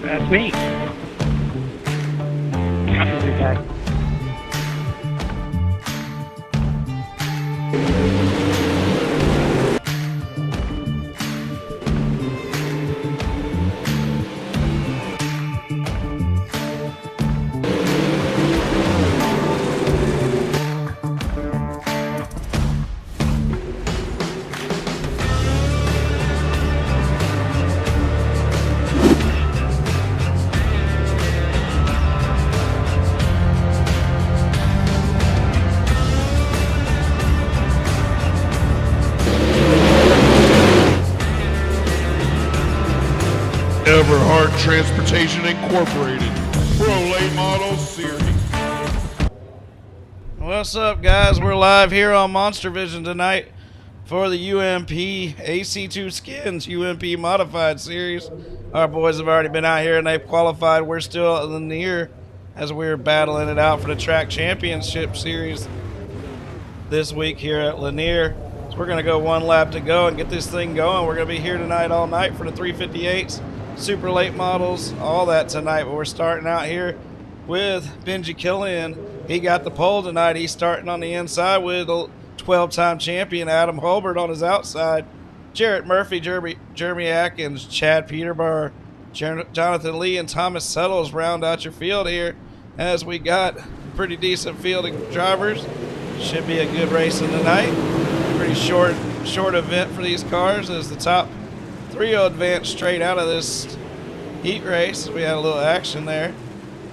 That's me. Coffee guy. Everhart Transportation Incorporated Pro Late Model Series. What's up, guys? We're live here on Monster Vision tonight for the UMP AC2 Skins UMP Modified Series. Our boys have already been out here and they've qualified. We're still at Lanier as we're battling it out for the Track Championship Series this week here at Lanier. So we're going to go one lap to go and get this thing going. We're going to be here tonight all night for the 358's, super late models, all that tonight. But we're starting out here with Benji Killian. He got the pole tonight. He's starting on the inside with a 12-time champion Adam Holbert on his outside. Jarrett Murphy, Jeremy Atkins, Chad Peterbar, Jonathan Lee, and Thomas Settles round out your field here as we got pretty decent field of drivers. Should be a good racing tonight. Pretty short event for these cars as the top three will advance straight out of this heat race. We had a little action there.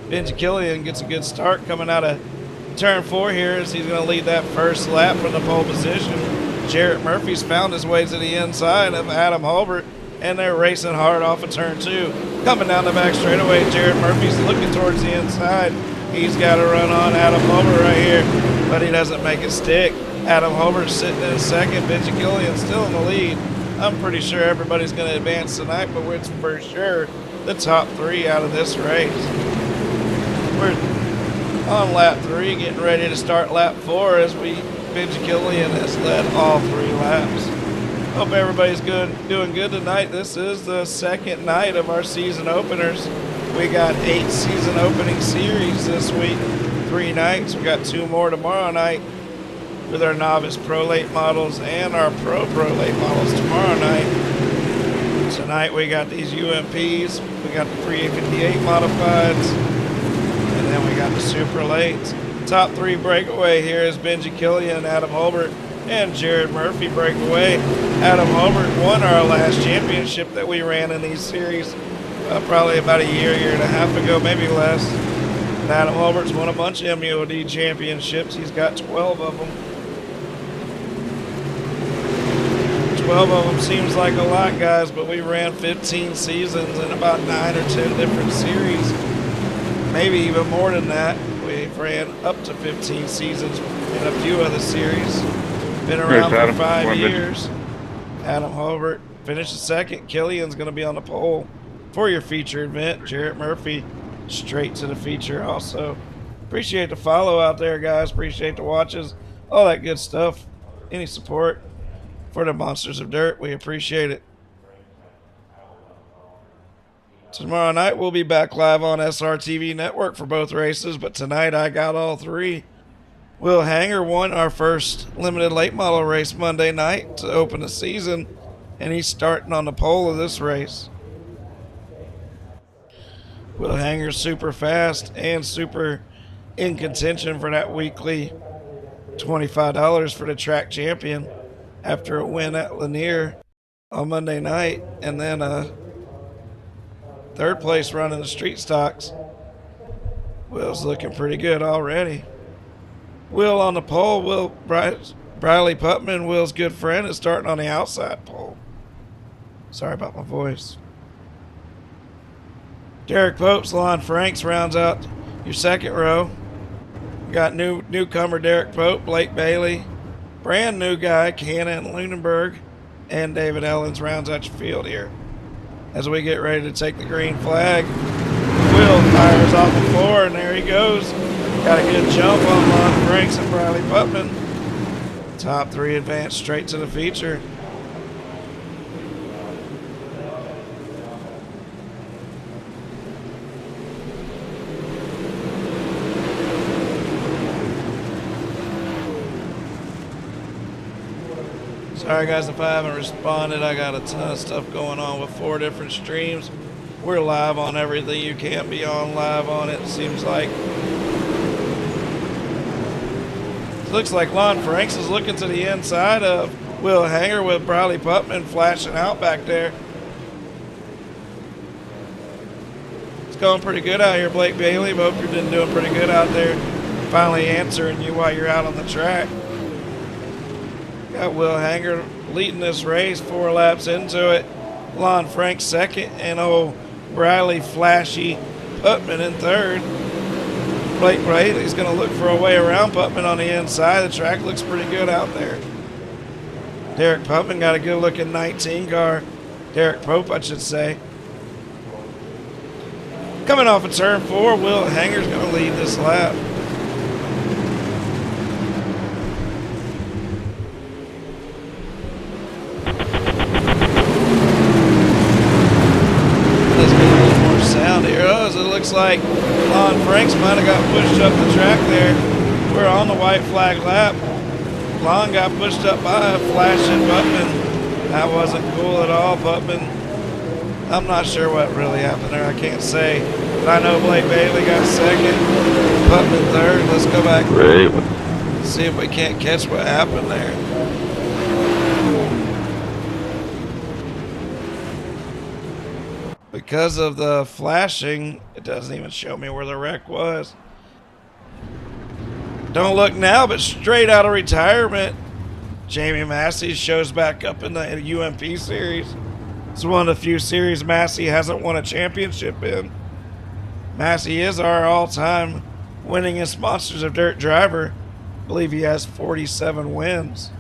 Benji Killian gets a good start coming out of turn 4 here as he's going to lead that first lap from the pole position. Jarrett Murphy's found his way to the inside of Adam Holbert, and they're racing hard off of turn 2. Coming down the back straightaway, Jarrett Murphy's looking towards the inside. He's got to run on Adam Holbert right here, but he doesn't make it stick. Adam Holbert's sitting in second. Benji Killian still in the lead. I'm pretty sure everybody's going to advance tonight, but it's for sure the top 3 out of this race. We're on lap 3, getting ready to start lap 4 as Benji Killian has led all 3 laps. Hope everybody's doing good tonight. This is the second night of our season openers. We got 8 season opening series this week, 3 nights. We got 2 more tomorrow night with our novice pro late models and our pro late models tomorrow night. Tonight we got these UMPs, we got the 358 modifieds, and then we got the super lates. Top 3 breakaway here is Benji Killian, Adam Holbert, and Jared Murphy breakaway. Adam Holbert won our last championship that we ran in these series probably about a year and a half ago, maybe less. And Adam Holbert's won a bunch of MUOD championships. He's got 12 of them. 12 of them seems like a lot, guys, but we ran 15 seasons in about 9 or 10 different series. Maybe even more than that. We've ran up to 15 seasons in a few other series. Been around for 5 years. Adam Holbert finished second. Killian's going to be on the pole for your feature event. Jarrett Murphy straight to the feature also. Appreciate the follow out there, guys. Appreciate the watches. All that good stuff. Any support for the Monsters of Dirt, we appreciate it. Tomorrow night we'll be back live on SRTV Network for both races, but tonight I got all 3. Will Hanger won our first limited late model race Monday night to open the season, and he's starting on the pole of this race. Will Hanger's super fast and super in contention for that weekly $25 for the track champion after a win at Lanier on Monday night, and then a 3rd place run in the street stocks. Will's looking pretty good already. Will on the pole. Briley Putman, Will's good friend, is starting on the outside pole. Sorry about my voice. Derek Pope's, Lon Franks rounds out your 2nd row. We got newcomer Derek Pope, Blake Bailey, brand new guy Cannon Lunenberg, and David Ellens rounds out your field here. As we get ready to take the green flag, Will fires off the floor, and there he goes. Got a good jump on Lon Franks and Briley Putman. Top 3 advance straight to the feature. Sorry guys if I haven't responded. I got a ton of stuff going on with 4 different streams. We're live on everything you can't be on live on, it seems like. Looks like Lon Franks is looking to the inside of Will Hanger with Briley Putman flashing out back there. It's going pretty good out here, Blake Bailey. Hope you're doing pretty good out there. Finally answering you while you're out on the track. Got Will Hanger leading this race, 4 laps into it. Lon Franks second, and Briley Flashy Putman in third. Blake Bailey's going to look for a way around Putman on the inside. The track looks pretty good out there. Derek Putman got a good looking 19 car. Derek Pope, I should say. Coming off of turn 4, Will Hanger's going to lead this lap. Let's get a little more sound here. It looks like Lon Franks might have got pushed up the track there. We're on the white flag lap. Lon got pushed up by a flashing Putman. That wasn't cool at all, Putman. I'm not sure what really happened there. I can't say. But I know Blake Bailey got second. Putman third. Let's go back. Great. See if we can't catch what happened there. Because of the flashing, it doesn't even show me where the wreck was. Don't look now, but straight out of retirement, Jamie Massey shows back up in the UMP series. It's one of the few series Massey hasn't won a championship in. Massey is our all-time winningest Monsters of Dirt driver. I believe he has 47 wins.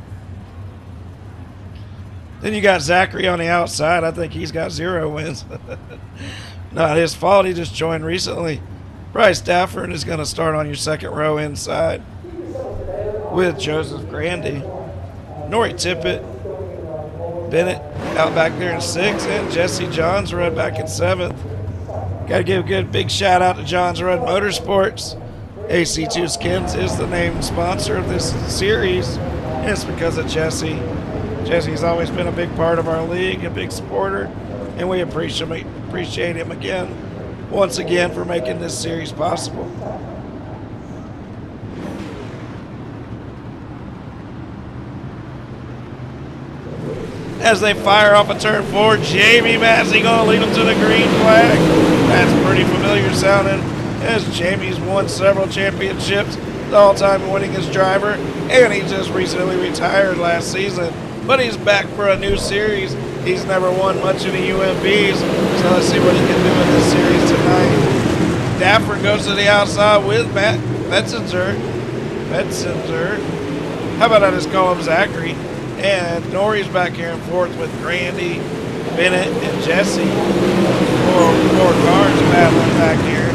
Then you got Zachary on the outside. I think he's got 0 wins. Not his fault. He just joined recently. Bryce Stafford is going to start on your second row inside with Joseph Grandy. Nori Tippett, Bennett out back there in 6th, and Jesse Johns Rudd back in 7th. Got to give a good big shout out to Johns Rudd Motorsports. AC2 Skins is the named sponsor of this series, and it's because of Jesse. Jesse's always been a big part of our league, a big supporter, and we appreciate him once again for making this series possible. As they fire off a turn 4, Jamie Massey going to lead them to the green flag. That's pretty familiar sounding, as Jamie's won several championships, the all-time winningest driver, and he just recently retired last season. But he's back for a new series. He's never won much in the UMPs, so let's see what he can do in this series tonight. Dafford goes to the outside with Matt Metzinger. How about I just call him Zachary? And Nori's back here in 4th with Grandy, Bennett, and Jesse. Four cars battling back here.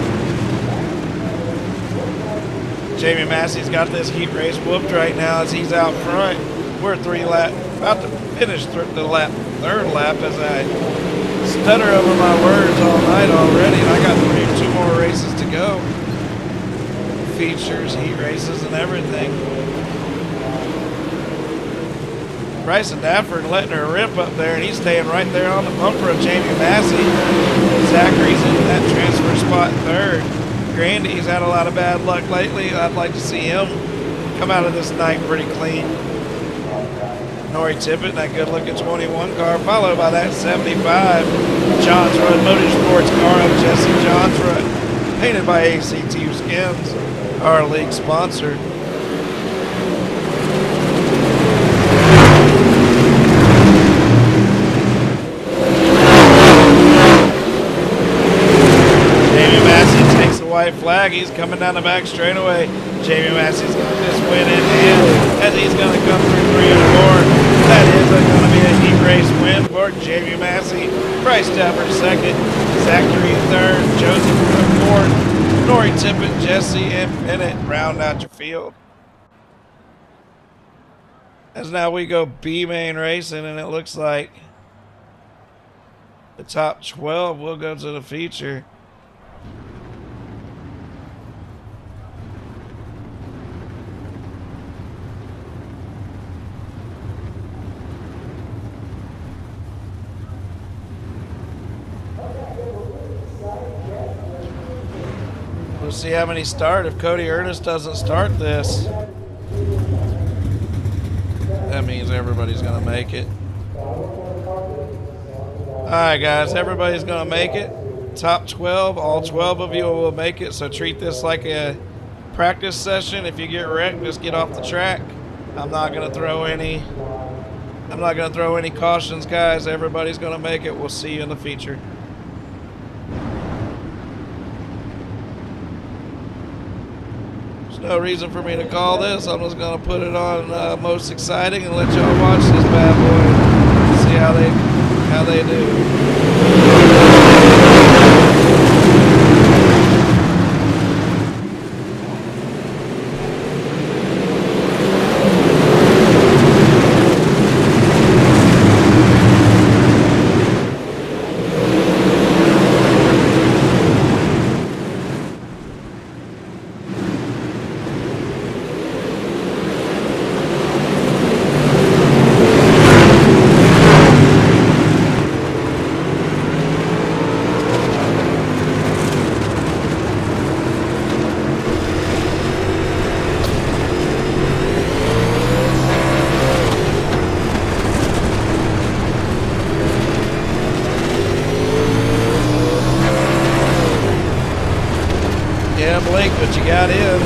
Jamie Massey's got this heat race whooped right now as he's out front. We're about to finish the third lap as I stutter over my words all night already, and I got 2 more races to go. Features, heat races, and everything. Bryson Dafford letting her rip up there, and he's staying right there on the bumper of Jamie Massey. Zachary's in that transfer spot in 3rd. Grandy's had a lot of bad luck lately. I'd like to see him come out of this night pretty clean. Nori Tippett, that good-looking 21 car, followed by that 75 Johns Rudd Motorsports car of Jesse Johns Rudd, painted by AC2 Skins, our league sponsor. Jamie Massey takes the white flag. He's coming down the back straightaway. Jamie Massey's got this win in hand as he's going to come through 3 and 4. That is going to be a heat race win for Jamie Massey. Bryce Stafford 2nd, Zachary 3rd, Joseph 4th, Nori Tippett, Jesse, and Bennett round out your field. As now we go B main racing, and it looks like the top 12 will go to the feature. We'll see how many start if Cody Ernest doesn't start this. That means everybody's going to make it. Alright guys, everybody's going to make it. Top 12, all 12 of you will make it, so treat this like a practice session. If you get wrecked, just get off the track. I'm not going to throw any cautions, guys. Everybody's going to make it. We'll see you in the feature. There's no reason for me to call this. I'm just going to put it on most exciting and let y'all watch this bad boy. See how they do. Yeah, Blake, but you got in.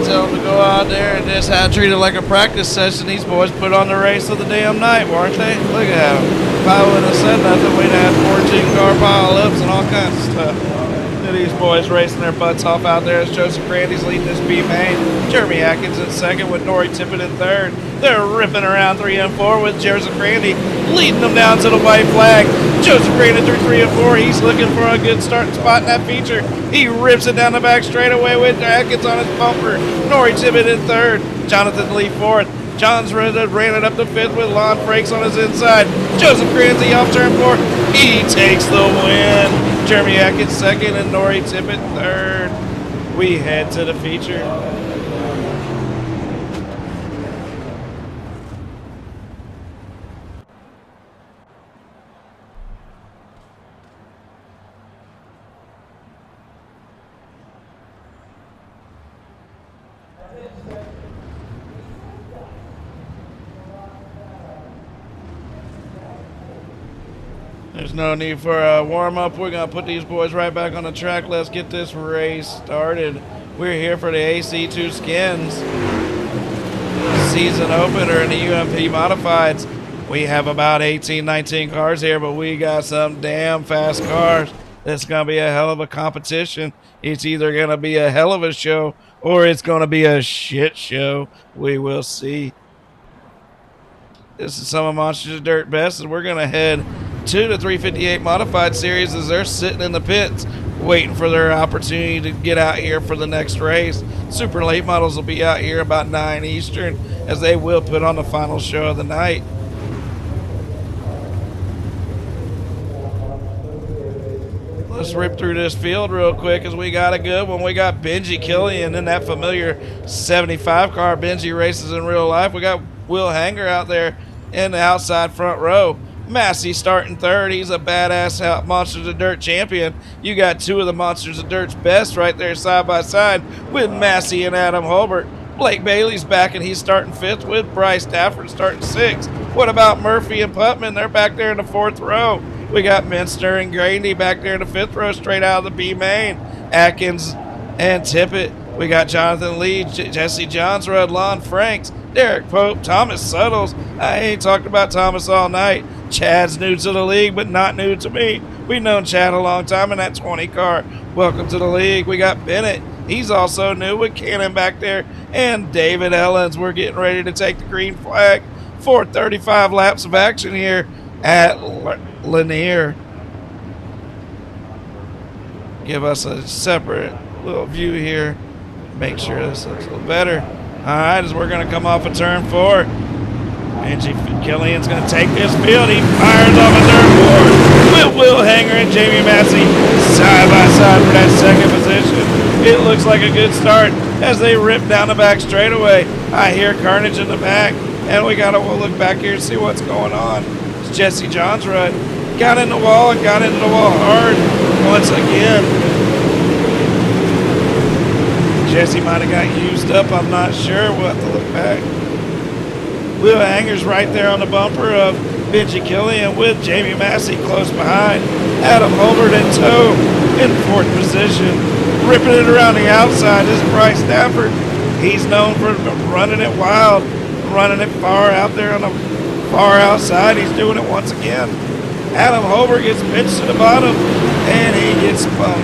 Tell them to go out there and just treat it like a practice session. These boys put on the race of the damn night, weren't they? Look at them. If I wouldn't have said nothing, we'd have 14 car pile-ups and all kinds of stuff. Look at these boys racing their butts off out there as Joseph Grandy's leading this B main. Jeremy Atkins in second with Nori Tippett in third. They're ripping around 3 and 4 with Joseph Grandy leading them down to the white flag. Joseph Grandy through 3 and 4. He's looking for a good starting spot in that feature. He rips it down the back straightaway with Atkins on his bumper. Nori Tippett in third. Jonathan Lee fourth. John's ran it up to fifth with Lon Frakes on his inside. Joseph Grandy off turn 4. He takes the win. Jeremy Atkins second and Nori Tippett third. We head to the feature. There's no need for a warm-up. We're going to put these boys right back on the track. Let's get this race started. We're here for the AC2 Skins season opener in the UMP Modifieds. We have about 18, 19 cars here, but we got some damn fast cars. It's going to be a hell of a competition. It's either going to be a hell of a show or it's going to be a shit show. We will see. This is some of Monsters of Dirt Best, and we're going to head to the 358 Modified Series as they're sitting in the pits waiting for their opportunity to get out here for the next race. Super Late Models will be out here about 9 Eastern as they will put on the final show of the night. Let's rip through this field real quick as we got a good one. We got Benji Killian in that familiar 75 car. Benji races in real life. We got Will Hanger out there in the outside front row. Massey starting third. He's a badass Monsters of Dirt champion. You got two of the Monsters of Dirt's best right there side by side with Massey and Adam Holbert. Blake Bailey's back and he's starting fifth with Bryce Stafford starting sixth. What about Murphy and Putman? They're back there in the fourth row. We got Minster and Grandy back there in the fifth row straight out of the B main. Atkins and Tippett. We got Jonathan Lee, Jesse Johns, Rudlon Franks, Derek Pope, Thomas Suttles. I ain't talked about Thomas all night. Chad's new to the league, but not new to me. We've known Chad a long time in that 20 car. Welcome to the league. We got Bennett. He's also new with Cannon back there. And David Ellens. We're getting ready to take the green flag. 435 laps of action here at Lanier. Give us a separate little view here. Make sure this looks a little better. All right, as we're going to come off of turn 4. Benji Killian's going to take this field. He fires off of turn 4 with Will Hanger and Jamie Massey side by side for that second position. It looks like a good start as they rip down the back straightaway. I hear carnage in the back, and we'll look back here and see what's going on. It's Jesse Johns' run. Got in the wall and got into the wall hard once again. Jesse might have got used up. I'm not sure. We'll have to look back. Will Hanger's right there on the bumper of Benji Killian with Jamie Massey close behind. Adam Holbert in tow in fourth position. Ripping it around the outside is Bryce Stafford. He's known for running it wild, running it far out there on the far outside. He's doing it once again. Adam Holbert gets pitched to the bottom, and he gets spun.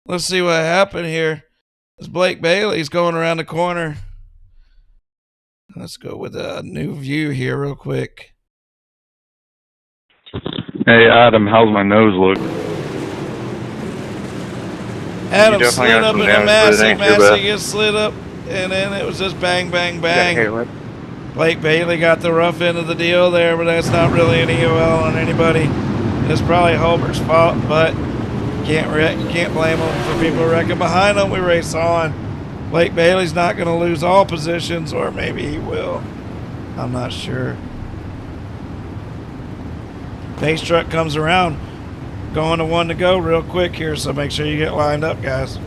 Let's see what happened here. As Blake Bailey's going around the corner. Let's go with a new view here real quick. Hey, Adam, how's my nose look? Adam slid up in the Massey. Massey gets slid up, and then it was just bang, bang, bang. Blake Bailey got the rough end of the deal there, but that's not really an EOL on anybody. It's probably Holbert's fault, but you can't blame him for people wrecking behind him. We race on. Blake Bailey's not going to lose all positions, or maybe he will. I'm not sure. Base truck comes around. Going to one to go real quick here, so make sure you get lined up, guys.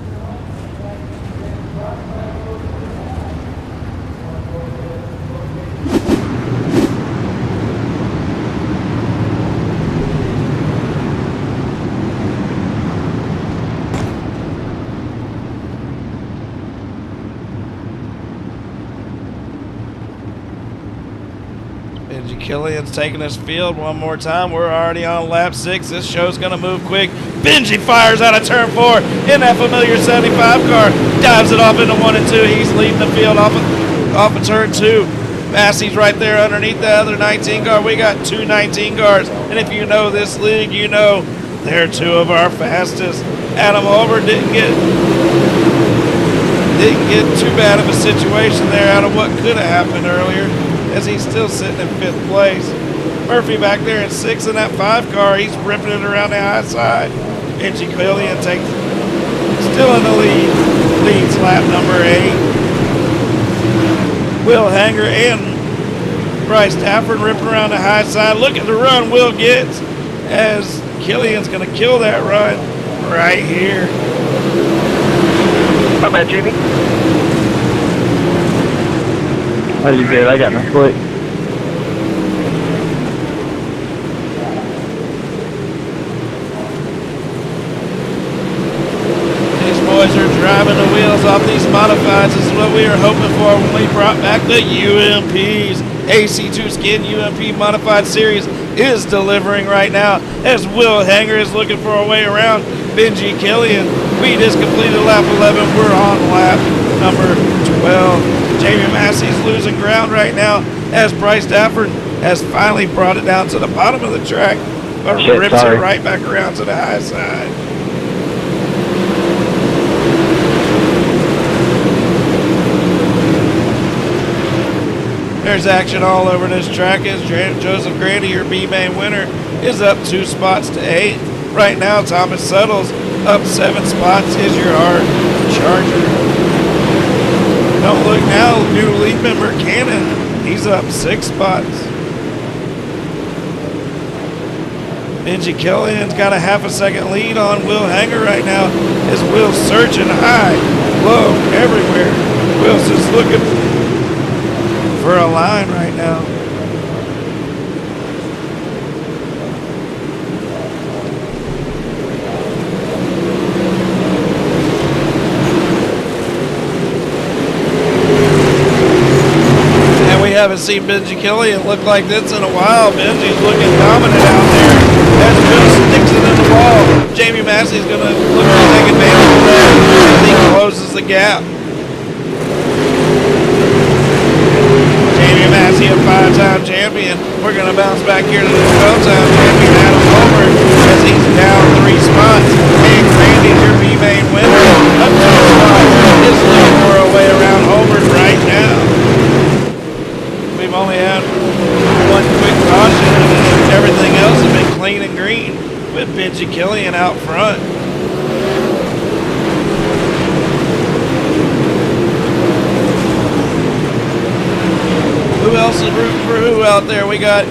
Benji Killian's taking this field one more time. We're already on lap 6. This show's going to move quick. Benji fires out of turn 4 in that familiar 75 car. Dives it off into 1 and 2. He's leading the field off of turn 2. Massey's right there underneath the other 19 car. We got 2 19 cars. And if you know this league, you know they're 2 of our fastest. Adam Holbert didn't get too bad of a situation there out of what could have happened earlier, as he's still sitting in 5th place. Murphy back there in 6th in that 5 car. He's ripping it around the high side. Benji Killian takes still in the lead. Leads lap number 8. Will Hanger and Bryce Stafford ripping around the high side. Look at the run Will gets, as Killian's going to kill that run right here. My bad, Jamie. How you feel? I got no foot. These boys are driving the wheels off these modifieds. This is what we were hoping for when we brought back the UMPs. AC2 Skin UMP Modified Series is delivering right now, as Will Hanger is looking for a way around Benji Killian. We just completed lap 11. We're on lap number 12. Jamie Massey's losing ground right now, as Bryce Stafford has finally brought it down to the bottom of the track, but rips it right back around to the high side. There's action all over this track as Joseph Grady, your B-main winner, is up 2 spots to 8. Right now, Thomas Settles up 7 spots is your hard charger. Don't look now, new lead member Cannon, he's up 6 spots. Benji Killian's got a half a second lead on Will Hanger right now as Will's searching high, low, everywhere. Will's just looking for a line right now. And we haven't seen Benji Killian look like this in a while. Benji's looking dominant out there as Will sticks it in the wall. Jamie Massey's going to look to take advantage of that as he closes the gap. Jamie Massey, a 5-time champion. We're going to bounce back here to the 12-time champion, Adam Homer, as he's down 3 spots. And Randy's your B-main winner, up 2 spots, is looking for a way around Homer right now. We've only had 1 quick caution, and everything else has been clean and green with Benji Killian out front. Who else is rooting for who out there? We got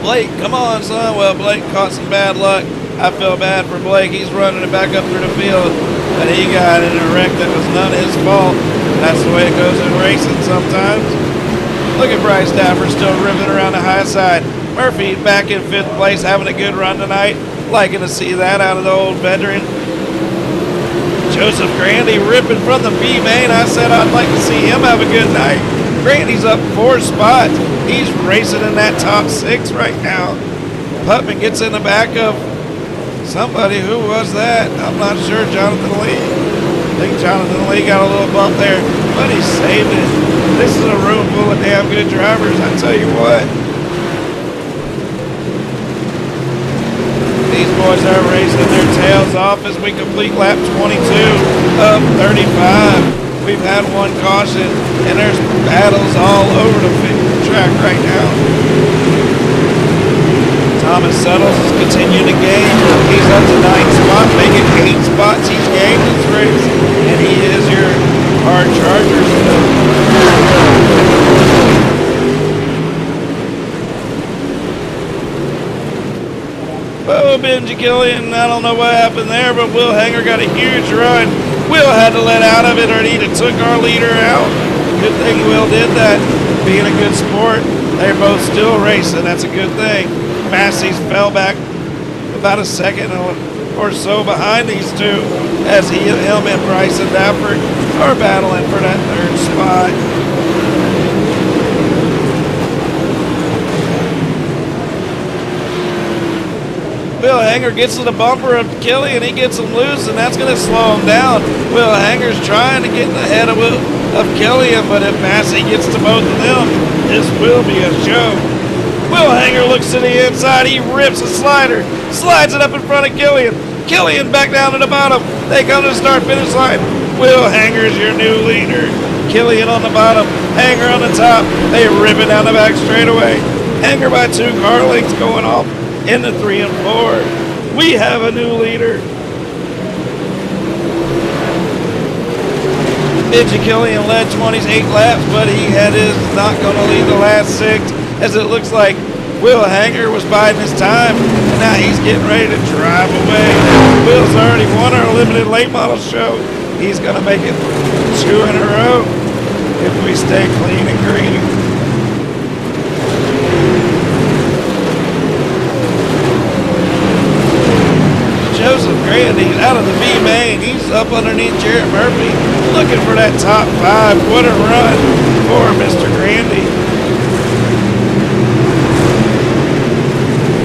Blake. Come on, son. Well, Blake caught some bad luck. I feel bad for Blake. He's running it back up through the field, but he got in a wreck that was none of his fault. That's the way it goes in racing sometimes. Look at Bryce Dapper still ripping around the high side. Murphy back in 5th place, having a good run tonight. Liking to see that out of the old veteran. Joseph Grandy ripping from the B-main. I said I'd like to see him have a good night. Grandy's up 4 spots. He's racing in that top 6 right now. Putman gets in the back of somebody. Who was that? I'm not sure. Jonathan Lee. I think Jonathan Lee got a little bump there, but he saved it. This is a room full of damn good drivers, I tell you what. These boys are racing their tails off as we complete lap 22 of 35. We've had 1 caution, and there's battles all over the track right now. Thomas Settles is continuing to gain. He's up to 9th spot, making 8 spots each game this race, and he is your hard charger still. Oh, Benji Killian, I don't know what happened there, but Will Hanger got a huge run. Will had to let out of it or he'd have took our leader out. Good thing Will did that. Being a good sport, they're both still racing. That's a good thing. Massey's fell back about a second or so behind these two as him and Bryce and Dapper are battling for that 3rd spot. Will Hanger gets to the bumper of Killian, he gets him loose, and that's going to slow him down. Will Hanger's trying to get ahead of Killian, but if Massey gets to both of them, this will be a show. Will Hanger looks to the inside, he rips a slider, slides it up in front of Killian. Killian back down to the bottom. They come to the start-finish line. Will Hanger's your new leader. Killian on the bottom, Hanger on the top. They rip it down the back straightaway. Hanger by 2 car lengths going off into 3 and 4. We have a new leader. Benji Killian led 28 laps, but he is not going to lead the last 6, as it looks like Will Hanger was biding his time, and now he's getting ready to drive away. Will's already won our limited late model show. He's going to make it 2 in a row if we stay clean and green. Joseph Grandy out of the B-main. He's up underneath Jarrett Murphy, looking for that top 5. What a run for Mr. Grandy.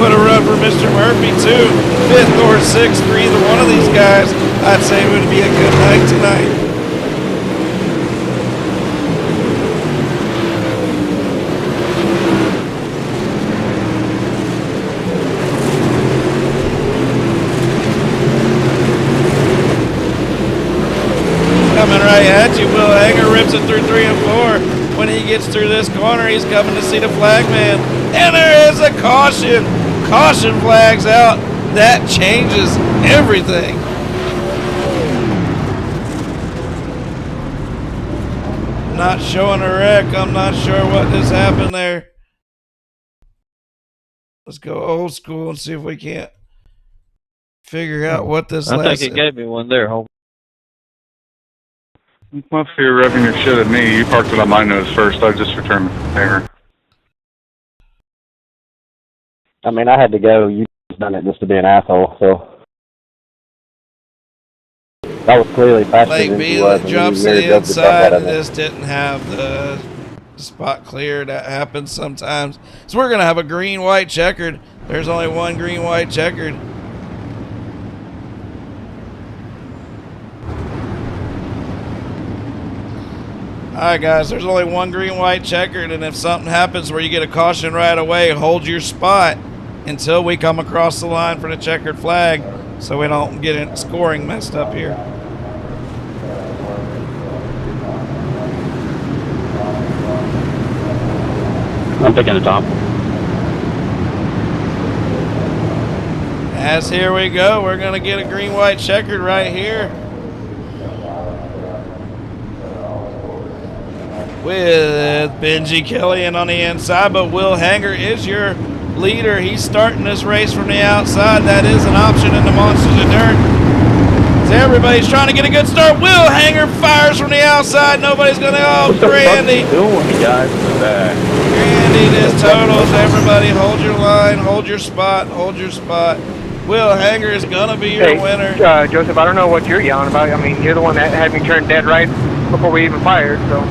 What a run for Mr. Murphy, too. 5th or 6th for either one of these guys. I'd say it would be a good night tonight. Coming right at you, Will Hanger rips it through 3 and 4. when he gets through this corner, he's coming to see the flagman. And there is a caution. Caution flags out. That changes everything. Not showing a wreck. I'm not sure what just happened there. Let's go old school and see if we can't figure out what this I think it gave me one there, Hope. Well, if you're revving your shit at me, you parked it on my nose first. I just returned the favor. I mean, I had to go. You done it just to be an asshole, so. That was clearly faster Late than B he was. that drops to the inside and just didn't have the spot clear. That happens sometimes. So we're going to have a green-white checkered. There's only one green-white checkered. Alright guys, there's only one green-white checkered, and if something happens where you get a caution right away, hold your spot until we come across the line for the checkered flag so we don't get it scoring messed up here. I'm picking the top. As here we go, we're going to get a green-white checkered right here. With Benji Killian on the inside, but Will Hanger is your leader. He's starting this race from the outside. That is an option in the Monsters of Dirt. So everybody's trying to get a good start. Will Hanger fires from the outside. Nobody's going to... Oh, Grandy. Grandy just totals everybody. Hold your line. Hold your spot. Hold your spot. Will Hanger is going to be your winner. Joseph, I don't know what you're yelling about. I mean, you're the one that had me turn dead right before we even fired, so.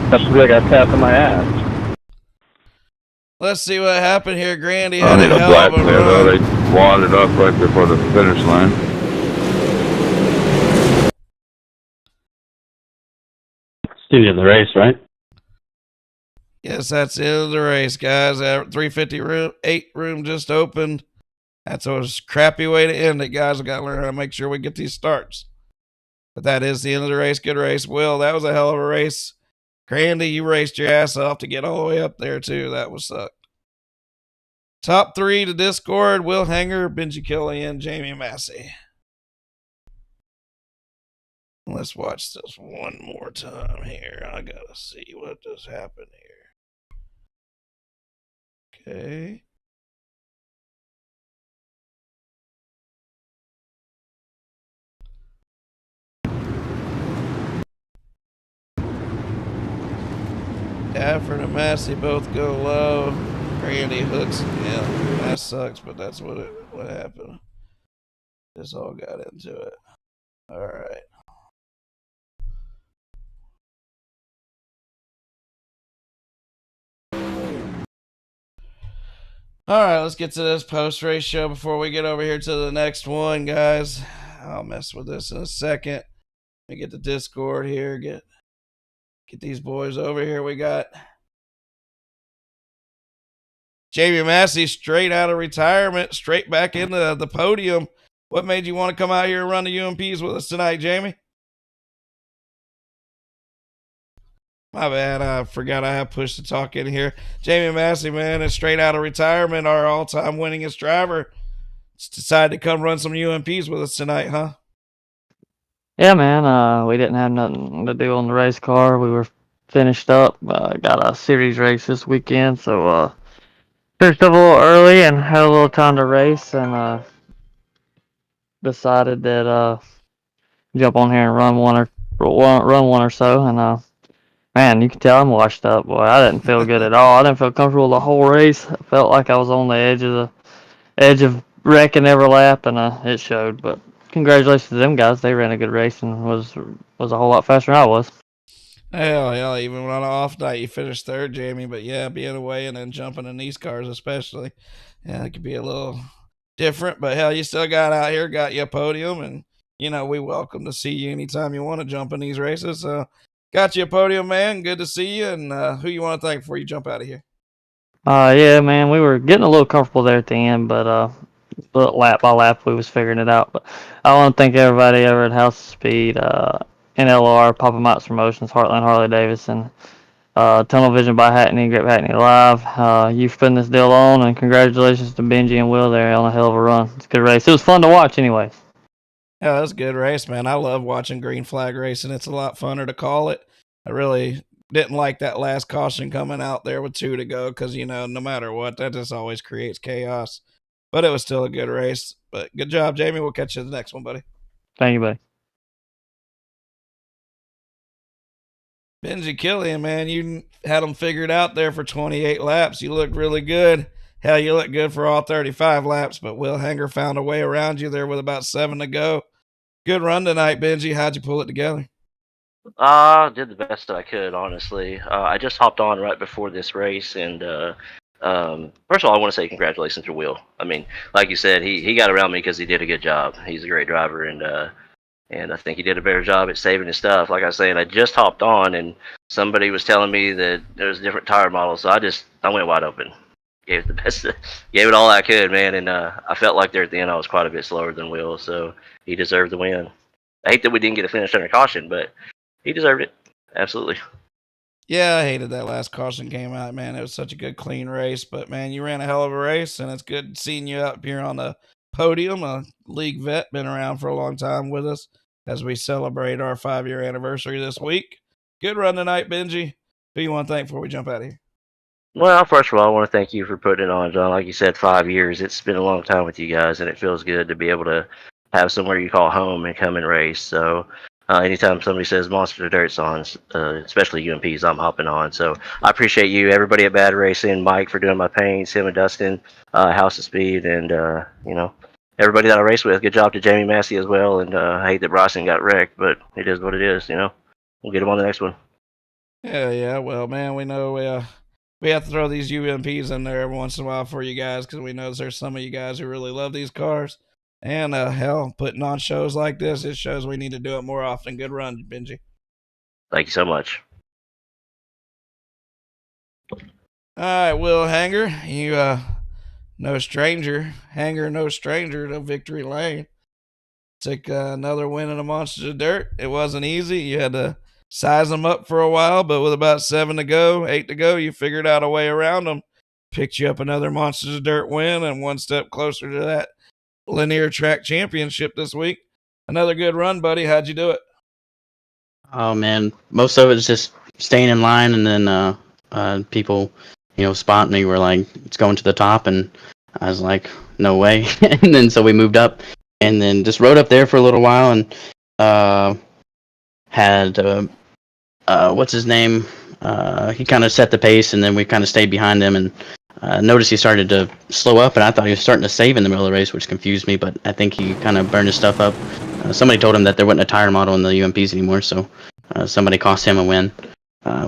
That's because I got tapped on my ass. Let's see what happened here. Grandy I had need a a hell black of a clear, though. run. They wadded up right before the finish line. Still in the race, right? Yes, that's the end of the race, guys. 358 room just opened. That's a crappy way to end it, guys. We've got to learn how to make sure we get these starts. But that is the end of the race. Good race. Will, that was a hell of a race. Grandy, you raced your ass off to get all the way up there, too. That was sucked. Top three to Discord: Will Hanger, Benji Killian, Jamie Massey. Let's watch this one more time here. I gotta see what just happened here. Okay. Stafford and Massey both go low. Randy hooks. Yeah, that sucks, but that's what happened. This all got into it. All right. All right, let's get to this post-race show before we get over here to the next one, guys. I'll mess with this in a second. Let me get the Discord here. Get these boys over here. We got Jamie Massey straight out of retirement, straight back into the podium. What made you want to come out here and run the UMPs with us tonight, Jamie? My bad, I forgot I have push to talk in here. Jamie Massey, man, is straight out of retirement, our all-time winningest driver. Just decided to come run some UMPs with us tonight, huh? Yeah, man. We didn't have nothing to do on the race car. We were finished up. Got a series race this weekend, so finished up a little early and had a little time to race, and decided that jump on here and run one or so. And man, you can tell I'm washed up, boy. I didn't feel good at all. I didn't feel comfortable the whole race. I felt like I was on the edge of wrecking every lap, and it showed. But congratulations to them guys. They ran a good race and was a whole lot faster than I was. Hell, even on an off night, you finished third, Jamie. But yeah, being away and then jumping in these cars especially, yeah, it could be a little different. But hell, you still got out here, got you a podium, and, you know, we welcome to see you anytime you want to jump in these races. So got you a podium, man. Good to see you. And who you want to thank before you jump out of here? Yeah, man, we were getting a little comfortable there at the end, but lap by lap we was figuring it out. But I want to thank everybody over at House of Speed. NLR, Papa Mott's Promotions, Heartland Harley Davidson, Tunnel Vision by Hackney, Grip Hackney Live. You've putting this deal on, and congratulations to Benji and Will there on a hell of a run. It's a good race. It was fun to watch anyways. Yeah, that was a good race, man. I love watching green flag racing. It's a lot funner to call it. I really didn't like that last caution coming out there with 2 to go because, no matter what, that just always creates chaos. But it was still a good race. But good job, Jamie. We'll catch you in the next one, buddy. Thank you, buddy. Benji Killian, man, you had them figured out there for 28 laps. You looked really good. Hell, you looked good for all 35 laps, but Will Hanger found a way around you there with about 7 to go. Good run tonight, Benji. How'd you pull it together? Did the best that I could, honestly. I just hopped on right before this race, and first of all, I want to say congratulations to Will. I mean, like you said, he got around me because he did a good job. He's a great driver, and I think he did a better job at saving his stuff. Like I was saying, I just hopped on, and somebody was telling me that there's different tire models, so I went wide open. Gave it the best, gave it all I could, man, and I felt like there at the end I was quite a bit slower than Will, so he deserved the win. I hate that we didn't get a finish under caution, but he deserved it. Absolutely. Yeah, I hated that last caution came out, man. It was such a good, clean race, but man, you ran a hell of a race, and it's good seeing you up here on the podium. A league vet, been around for a long time with us as we celebrate our 5-year anniversary this week. Good run tonight, Benji. Who you want to thank before we jump out of here? Well, first of all, I want to thank you for putting it on, John. Like you said, 5 years. It's been a long time with you guys, and it feels good to be able to have somewhere you call home and come and race. So anytime somebody says Monster Dirt's on, especially UMPs, I'm hopping on. So I appreciate you, everybody at Bad Racing, Mike for doing my paints, him and Dustin, House of Speed, and, everybody that I race with. Good job to Jamie Massey as well, and I hate that Bryson got wrecked, but it is what it is, We'll get him on the next one. Yeah. Well, man, we know we have to throw these UMPs in there every once in a while for you guys because we know there's some of you guys who really love these cars. And hell, putting on shows like this, it shows we need to do it more often. Good run, Benji. Thank you so much. All right, Will Hanger, you no stranger. Hanger, no stranger to victory lane. Took another win in a Monsters of Dirt. It wasn't easy. You had to size them up for a while, but with about 7 to go, 8 to go, you figured out a way around them. Picked you up another Monsters of Dirt win and one step closer to that linear track championship this week. Another good run, buddy. How'd you do it? Oh man, most of it is just staying in line, and then people, spot me. Were like, it's going to the top, and I was like, no way. And then so we moved up, and then just rode up there for a little while, and had what's his name? He kind of set the pace, and then we kind of stayed behind him, and noticed he started to slow up, and I thought he was starting to save in the middle of the race, which confused me, but I think he kind of burned his stuff up. Somebody told him that there wasn't a tire model in the UMPs anymore, so somebody cost him a win,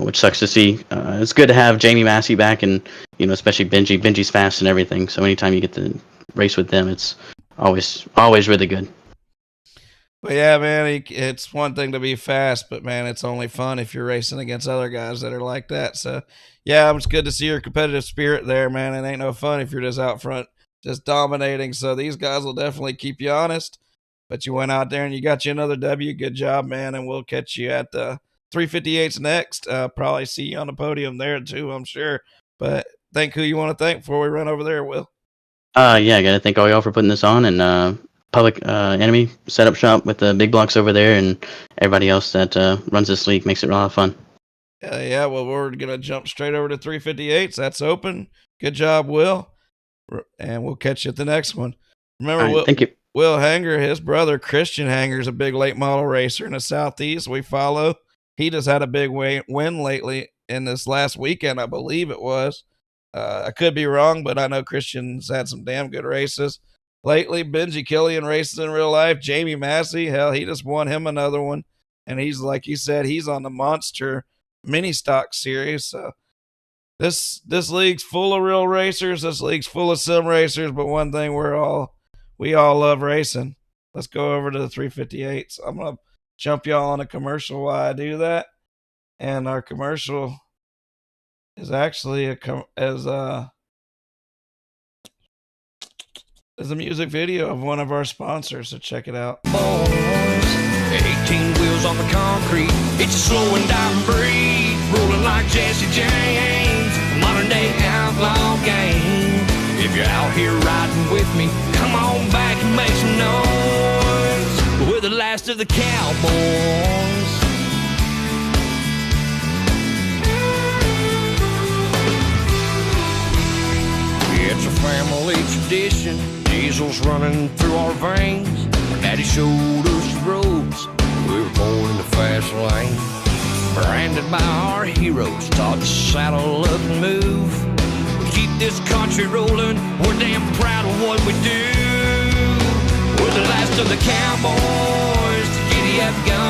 which sucks to see. It's good to have Jamie Massey back, and especially Benji. Benji's fast and everything, so anytime you get to race with them, it's always really good. But yeah, man, it's one thing to be fast, but man, it's only fun if you're racing against other guys that are like that. So yeah, it's good to see your competitive spirit there, man. It ain't no fun if you're just out front, just dominating. So these guys will definitely keep you honest. But you went out there and you got you another W. Good job, man. And we'll catch you at the 358's next. Probably see you on the podium there too, I'm sure. But thank who you want to thank before we run over there, Will. Yeah, I gotta thank all y'all for putting this on, and Public Enemy setup shop with the big blocks over there, and everybody else that runs this league. Makes it a lot of fun. Yeah, well, we're going to jump straight over to 358's. That's open. Good job, Will. And we'll catch you at the next one. Remember, Right, thank you. Will Hanger, his brother Christian Hanger, is a big late model racer in the Southeast we follow. He just had a big win lately in this last weekend, I believe it was. I could be wrong, but I know Christian's had some damn good races. Lately, Benji Killian races in real life. Jamie Massey, hell, he just won him another one. And he's, like you said, he's on the Monster Mini Stock Series. So this league's full of real racers. This league's full of sim racers. But one thing we all love racing. Let's go over to the 358s. I'm going to jump y'all on a commercial while I do that. And our commercial is actually as a music video of one of our sponsors, so check it out. 18 wheels on the concrete. It's a slow and diving breed, rolling like Jesse James. Modern day outlaw game. If you're out here riding with me, come on back and make some noise. We're the last of the cowboys. It's a family tradition. Diesel's running through our veins. Our daddy showed us the ropes. We were born in the fast lane. Branded by our heroes, taught to saddle up and move. We keep this country rolling. We're damn proud of what we do. We're the last of the cowboys. Giddy up, go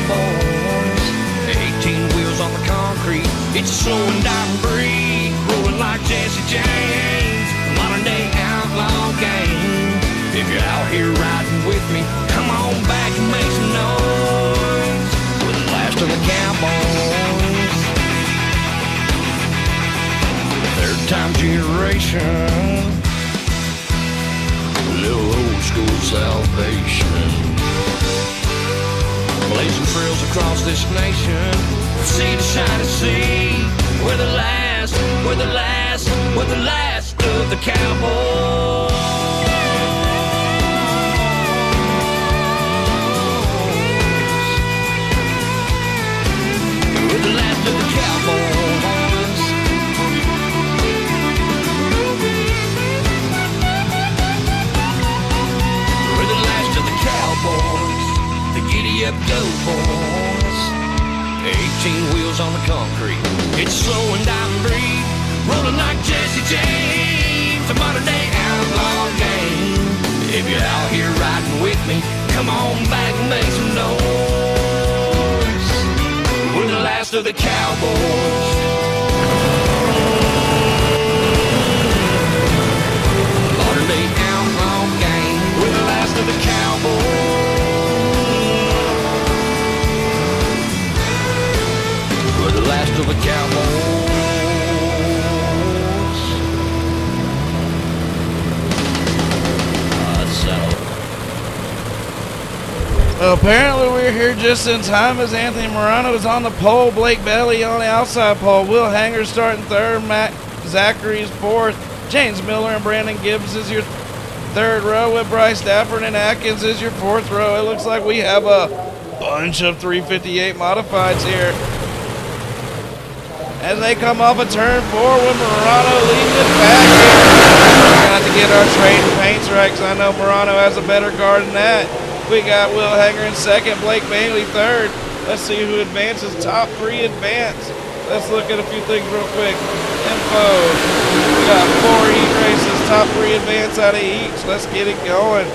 boys. 18 wheels on the concrete. It's a slow and diving breed, rolling like Jesse James. Modern day outlaw game. If you're out here riding with me, come on back and make some noise. We're the last of the cowboys. Third time generation. A little old school salvation. Blazing trails across this nation. Sea to shine to sea. We're the last, we're the last, we're the last of the cowboys. We're the last of the cowboys. We're the last of the cowboys. The giddy up go boys. 18 wheels on the concrete. It's slow and diving breed, rolling like Jesse James. A modern day outlaw game. If you're out here riding with me, come on back and make some noise. We're the last of the cowboys. Modern day outlaw game. We're the last of the cowboys. We're the last of the cowboys. Well, apparently we're here just in time as Anthony Morano is on the pole, Blake Bailey on the outside pole, Will Hanger starting third, Matt Zachary's fourth, James Miller and Brandon Gibbs is your third row, with Bryce Stafford and Atkins is your fourth row. It looks like we have a bunch of 358 modifieds here as they come off a turn 4 with Morano leading it back here. We're going to have to get our trade and paints right because I know Morano has a better car than that. We got Will Hanger in second, Blake Bailey third. Let's see who advances. Top 3 advance. Let's look at a few things real quick. Info. We got 4 heat races. Top 3 advance out of each. Let's get it going.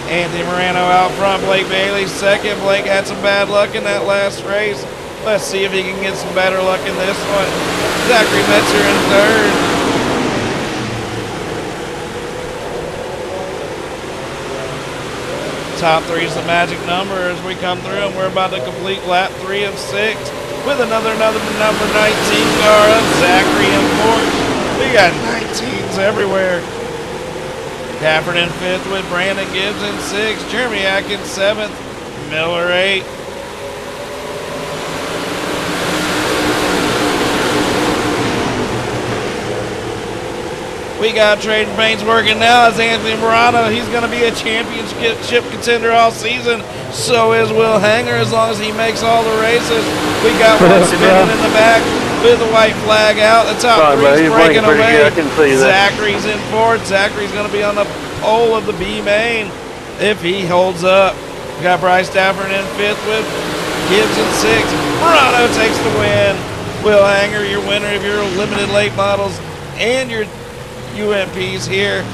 Anthony Morano out front. Blake Bailey second. Blake had some bad luck in that last race. Let's see if he can get some better luck in this one. Zachary Metzer in third. Top 3 is the magic number as we come through, and we're about to complete lap 3 of 6 with another number 19 car of Zachary in fourth. We got 19s everywhere. Cafford in 5th with Brandon Gibbs in 6th, Jeremy Atkins 7th, Miller 8th. We got trade and paints working now as Anthony Morano. He's going to be a championship contender all season. So is Will Hanger as long as he makes all the races. We got one spinning in the back with the white flag out. The top 3 is breaking away. Zachary's in 4th. Zachary's going to be on the pole of the B main if he holds up. We got Bryce Stafford in 5th with Gibbs in 6th. Morano takes the win. Will Hanger, your winner of your limited late models and your UMPs here,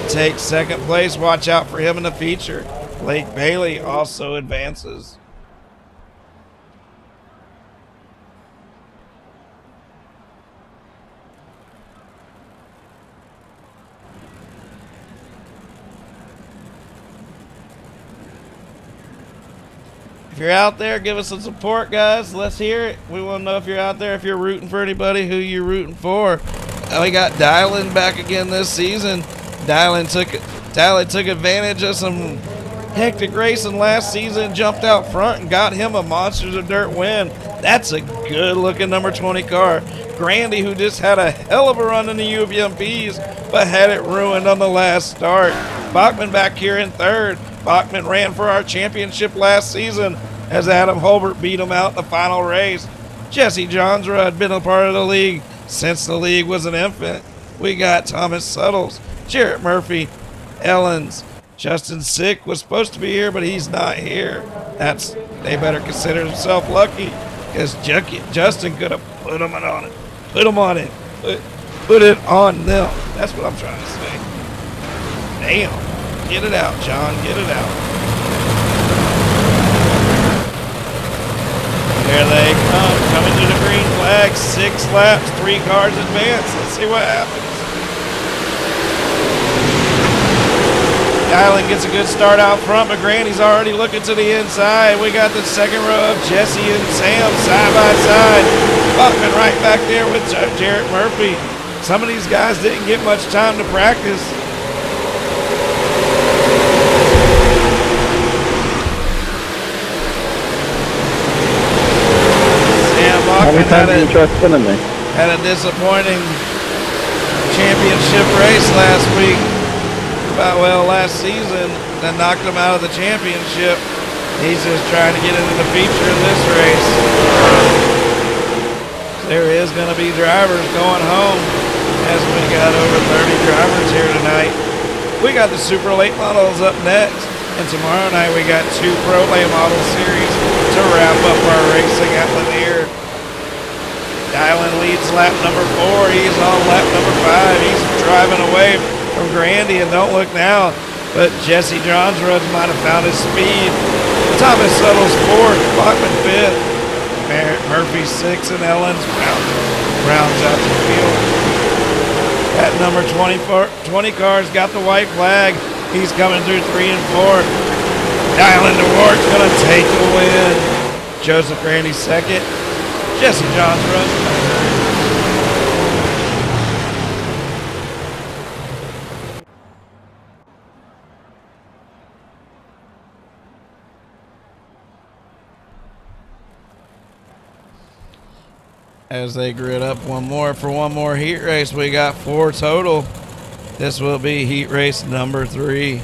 takes second place. Watch out for him in the feature. Blake Bailey also advances. If you're out there, give us some support, guys. Let's hear it. We want to know if you're out there, if you're rooting for anybody, who you're rooting for. We got Dylan back again this season. Dylan took advantage of some Hectic Racing last season jumped out front and got him a Monsters of Dirt win. That's a good-looking number 20 car. Grandy, who just had a hell of a run in the UMPs, but had it ruined on the last start. Bachman back here in third. Bachman ran for our championship last season as Adam Holbert beat him out in the final race. Jesse Johnsrud had been a part of the league since the league was an infant. We got Thomas Suttles, Jarrett Murphy, Ellens. Justin Sick was supposed to be here, but he's not here. They better consider themselves lucky, because Justin could have put them on it. Put them on it. Put it on them. That's what I'm trying to say. Damn. Get it out, John. Get it out. There they come. Coming to the green flag. 6 laps, 3 cars advance. Let's see what happens. Island gets a good start out front, but Granny's already looking to the inside. We got the second row of Jesse and Sam side by side. Bachman right back there with Jarrett Murphy. Some of these guys didn't get much time to practice. Sam Bachman had a disappointing championship race last week. Last season, that knocked him out of the championship. He's just trying to get into the feature in this race. There is going to be drivers going home, as we got over 30 drivers here tonight. We got the Super Late Models up next, and tomorrow night we got 2 Pro Late Model Series to wrap up our racing at Lanier. Dylan leads lap number 4. He's on lap number 5. He's driving away from Grandy, and don't look now, but Jesse Johnsrud might have found his speed. Thomas Suttles 4th, Bachman 5th, Murphy 6th, and Ellens rounds out the field. That number 20 car's got the white flag. He's coming through 3 and 4. Dylan DeWart's going to take the win. Joseph Grandy 2nd. Jesse Johnsrud 3rd. As they grid up one more heat race. We got 4 total. This will be heat race number 3.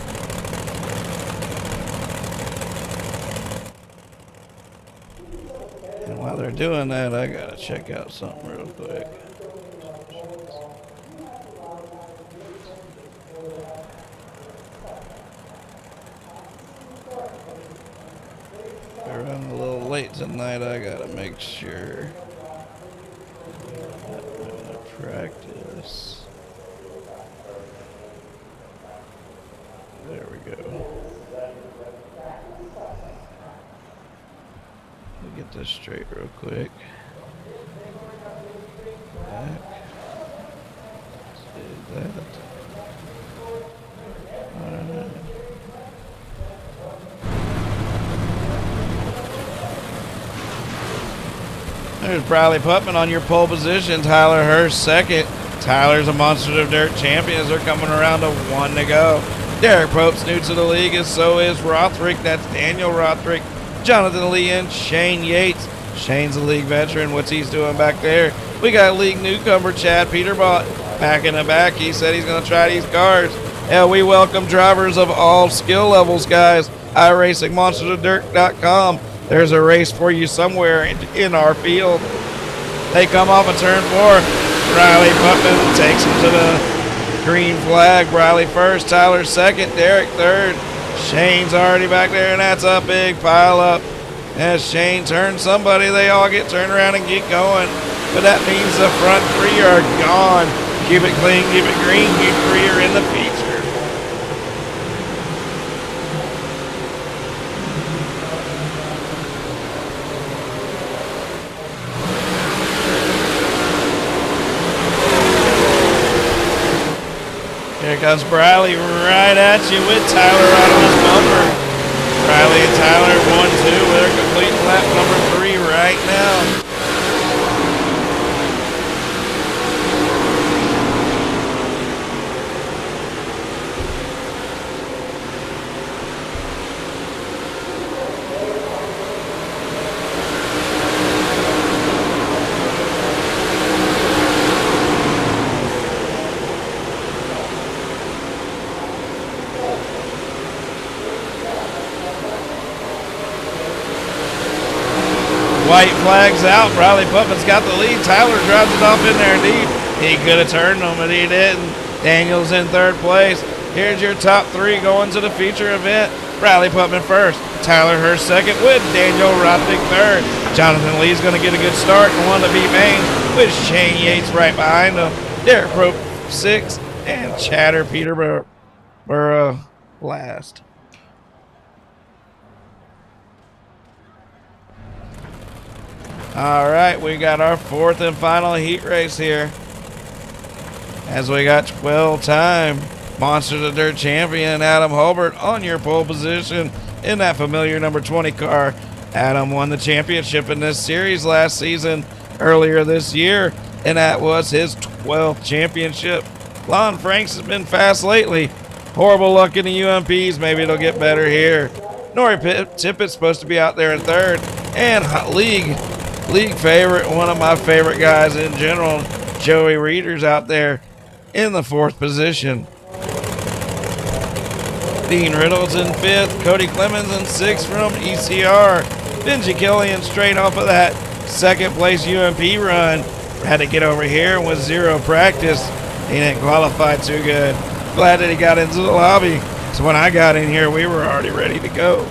And while they're doing that, I gotta check out something real quick. We're running a little late tonight. I gotta make sure. Practice. There we go. Let me get this straight real quick. Back. See that. Alright. There's Bradley Putman on your pole position. Tyler Hurst 2nd. Tyler's a Monsters of Dirt champion as they're coming around to 1 to go. Derek Pope's new to the league, and so is Rothrick. That's Daniel Rothrick. Jonathan Lee and Shane Yates. Shane's a league veteran. What's he's doing back there? We got league newcomer Chad Peterbott back in the back. He said he's going to try these cars. And we welcome drivers of all skill levels, guys. iRacingMonstersOfDirt.com. There's a race for you somewhere in our field. They come off of turn 4. Riley Putman takes him to the green flag. Riley 1st, Tyler 2nd, Derek 3rd. Shane's already back there, and that's a big pile up. As Shane turns somebody, they all get turned around and get going. But that means the front 3 are gone. Keep it clean, keep it green. You 3 are in the feature. Here comes Briley right at you with Tyler out on his bumper. Briley and Tyler 1-2. They're completing lap number 3 right now. White flags out. Riley Putman's got the lead. Tyler drives it off in there deep. He could have turned them, but he didn't. Daniel's in third place. Here's your top three going to the feature event. Riley Putman first. Tyler Hurst second with Daniel Rothnick third. Jonathan Lee's going to get a good start and one to beat Maine with Shane Yates right behind him. Derek Prope sixth and Chatter Peterborough last. All right, we got our fourth and final heat race here. As we got 12-time Monsters of Dirt champion Adam Holbert on your pole position in that familiar number 20 car. Adam won the championship in this series last season, earlier this year, and that was his 12th championship. Lon Franks has been fast lately. Horrible luck in the UMPs. Maybe it'll get better here. Nori Tippett's supposed to be out there in third. And league favorite, one of my favorite guys in general, Joey Reeder's out there in the fourth position. Dean Riddle's in fifth. Cody Clemens in sixth from ECR. Benji Killian straight off of that second place UMP run. Had to get over here with zero practice. He didn't qualify too good. Glad that he got into the lobby. So when I got in here, we were already ready to go.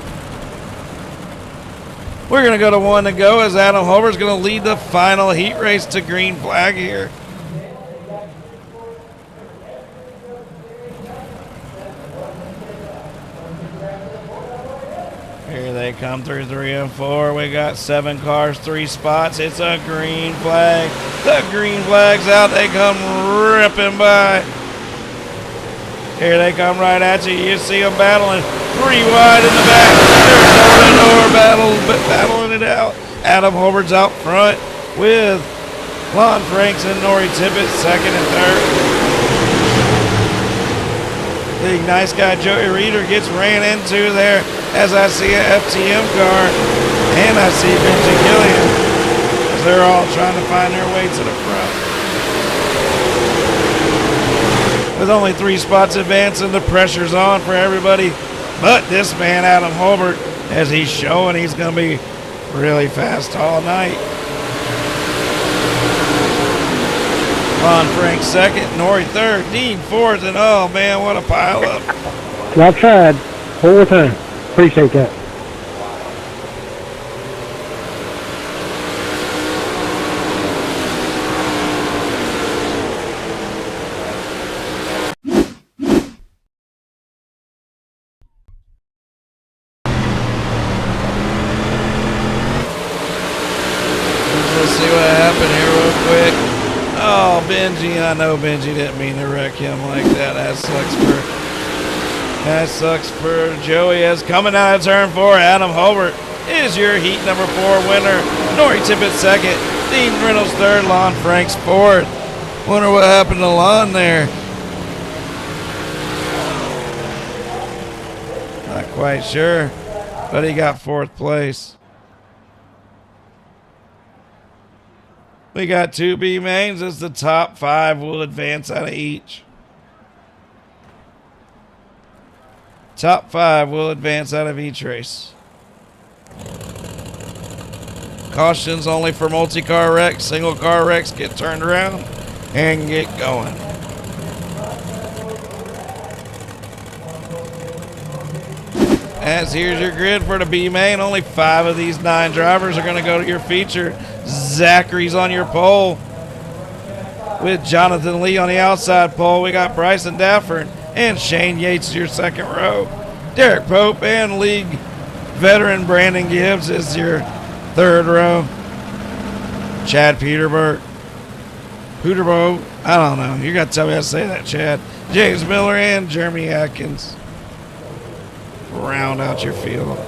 We're going to go to one to go as Adam Holbert's going to lead the final heat race to green flag here. Here they come through 3 and 4. We got 7 cars, 3 spots. It's a green flag. The green flag's out. They come ripping by. Here they come right at you. You see them battling. 3 wide in the back. They're battling it out. Adam Holbert's out front with Lon Franks and Nori Tippett second and third. The nice guy Joey Reeder gets ran into there as I see an FTM car and I see Benji Killian as they're all trying to find their way to the front. With only 3 spots advancing, the pressure's on for everybody. But this man, Adam Holbert, as he's showing, he's going to be really fast all night. Lon Frank second, Nori third, Dean fourth, and oh man, what a pile up. Well tried. Whole more time. Appreciate that. Let's see what happened here real quick. Oh, Benji, I know Benji didn't mean to wreck him like that. That sucks for Joey. As coming out of turn 4, Adam Holbert is your heat number 4 winner. Nori Tippett second, Dean Reynolds third, Lon Franks fourth. Wonder what happened to Lon there. Not quite sure, but he got 4th place. We got 2 B mains as the top 5 will advance out of each. Top 5 will advance out of each race. Cautions only for multi-car wrecks. Single car wrecks get turned around and get going. As here's your grid for the B main. Only 5 of these 9 drivers are going to go to your feature. Zachary's on your pole with Jonathan Lee on the outside pole. We got Bryson Dafford and Shane Yates your second row. Derek Pope and league veteran Brandon Gibbs is your third row. Chad Peterborough, I don't know. You got to tell me how to say that, Chad. James Miller and Jeremy Atkins round out your field.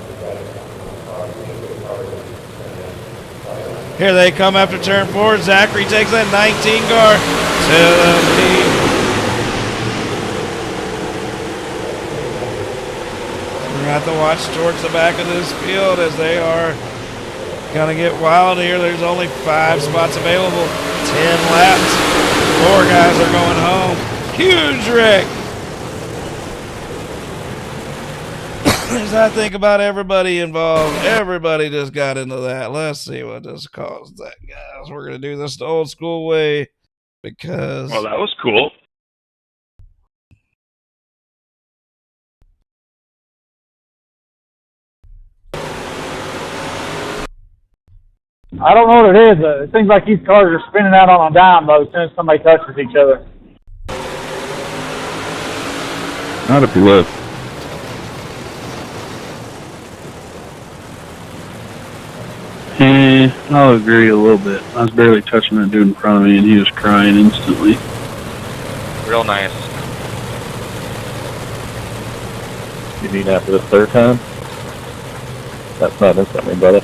Here they come after turn 4. Zachary takes that 19 car to the lead. We're going to have to watch towards the back of this field as they are going to get wild here. There's only 5 spots available. 10 laps. 4 guys are going home. Huge wreck. As I think about everybody involved, everybody just got into that. Let's see what just caused that, guys. We're going to do this the old school way because... Well, that was cool. I don't know what it is. It seems like these cars are spinning out on a dime though as soon as somebody touches each other. Not if you live. I'll agree a little bit. I was barely touching that dude in front of me, and he was crying instantly. Real nice. You mean after the third time? That's not instantly, brother.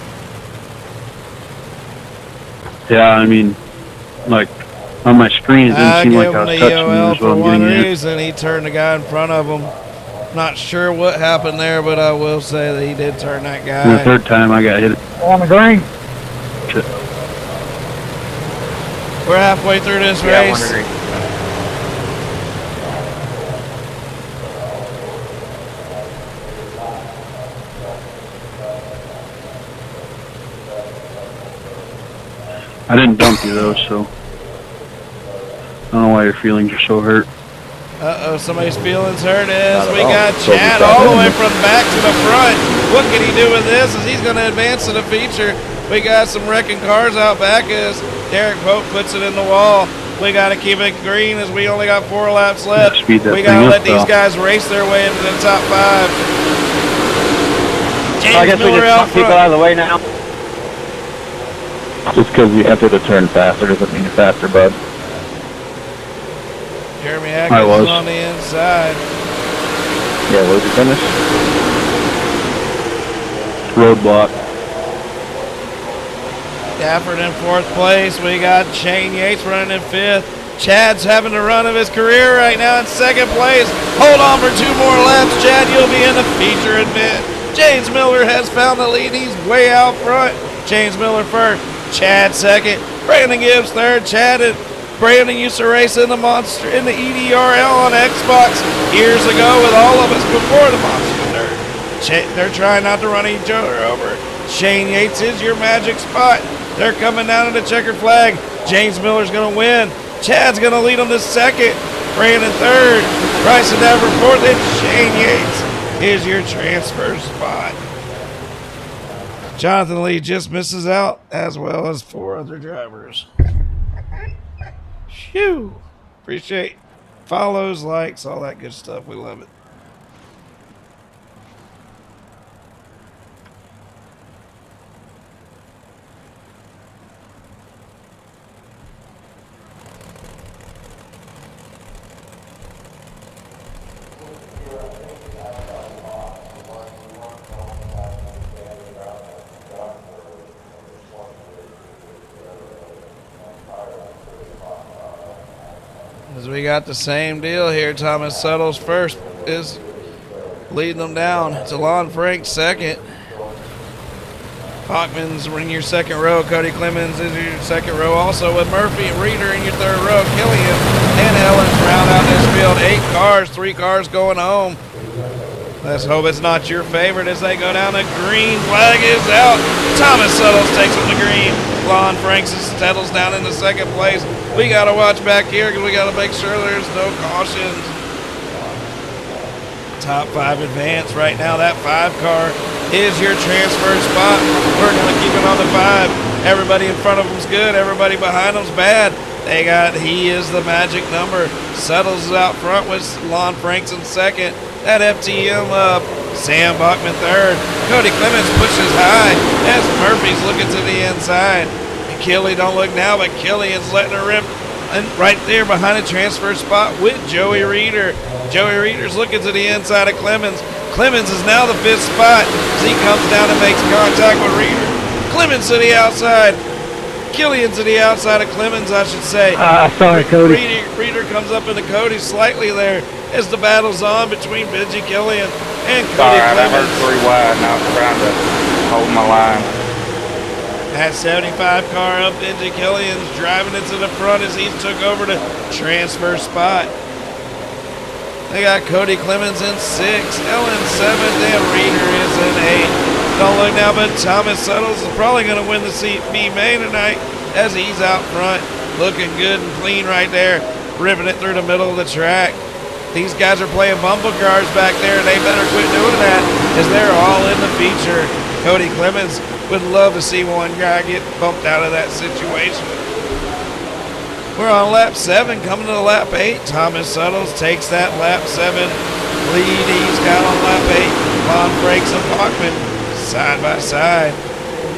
Yeah, I mean, like, on my screen, it didn't seem like I was touching him as well. For one reason, he turned the guy in front of him. Not sure what happened there, but I will say that he did turn that guy. And the third time I got hit. On the green. We're halfway through this Yeah, race. 1 degree. I didn't dump you, though, so I don't know why your feelings are so hurt. Uh-oh, somebody's feelings hurt is. Not at We all. got So Chad we got all the him. way from back to the front. What can he do with this as he's going to advance to the feature? We got some wrecking cars out back as Derek Pope puts it in the wall. We got to keep it green as we only got 4 laps left. Speed that We got to thing let up, these though. guys race their way into the top 5. James I guess we Miller just out pump people front. out of the way now. Just because you enter the turn faster doesn't mean you're faster, bud. Jeremy I Atkins was. on the inside. Yeah, where'd you finish? Roadblock. Stafford in 4th place. We got Shane Yates running in 5th. Chad's having the run of his career right now in 2nd place. Hold on for 2 more laps, Chad. You'll be in the feature event. James Miller has found the lead. He's way out front. James Miller 1st. Chad 2nd. Brandon Gibbs 3rd. Chad and Brandon used to race in the Monster in the EDRL on Xbox years ago with all of us before the Monster Nerd. They're trying not to run each other over. Shane Yates is your magic spot. They're coming down to the checkered flag. James Miller's going to win. Chad's going to lead them to 2nd. Brandon 3rd. Bryson Davenport. Then Shane Yates is your transfer spot. Jonathan Lee just misses out, as well as 4 other drivers. Phew. Appreciate follows, likes, all that good stuff. We love it. As we got the same deal here, Thomas Settles first is leading them down. Talon Frank 2nd. Bachman's in your 2nd row. Cody Clemens is your 2nd row. Also with Murphy and Reeder in your 3rd row. Killian and Ellens round out this field. 8 cars, 3 cars going home. Let's hope it's not your favorite as they go down. The green flag is out. Thomas Settles takes it to green. Lon Franks settles down into 2nd place. We got to watch back here because we got to make sure there's no cautions. Top 5 advance right now. That 5 car is your transfer spot. We're going to keep it on the 5. Everybody in front of them's good. Everybody behind them's bad. He is the magic number. Settles is out front with Lon Franks in 2nd. That FTM up. Sam Bachman 3rd. Cody Clemens pushes high as Murphy's looking to the inside. And Killy don't look now, but Killian's letting her rip. And right there behind the transfer spot with Joey Reeder. Joey Reeder's looking to the inside of Clemens. Clemens is now the 5th spot as he comes down and makes contact with Reeder. Clemens to the outside. Killian to the outside of Clemens, I should say. Sorry, Cody. Reeder comes up into Cody slightly there as the battle's on between Benji Killian and Cody Alright, I Clemens. heard 3 wide, now I'm trying to hold my line. That 75 car up, Benji Killian's driving it to the front as he took over the transfer spot. They got Cody Clemens in 6th, Ellen 7th, and Reeder is in 8th. Don't look now, but Thomas Suttles is probably going to win the B main tonight as he's out front. Looking good and clean right there, ripping it through the middle of the track. These guys are playing bumper cars back there, and they better quit doing that as they're all in the feature. Cody Clemens would love to see one guy get bumped out of that situation. We're on lap 7, coming to lap 8. Thomas Suttles takes that lap 7 lead he's got on lap 8. Von Frakes and Bachman side by side.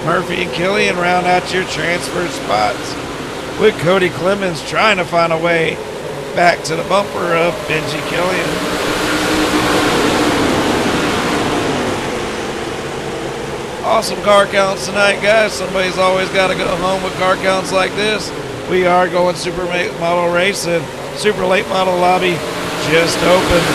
Murphy and Killian round out your transfer spots, with Cody Clemens trying to find a way back to the bumper of Benji Killian. Awesome car counts tonight, guys. Somebody's always got to go home with car counts like this. We are going super late model racing. Super late model lobby just opened.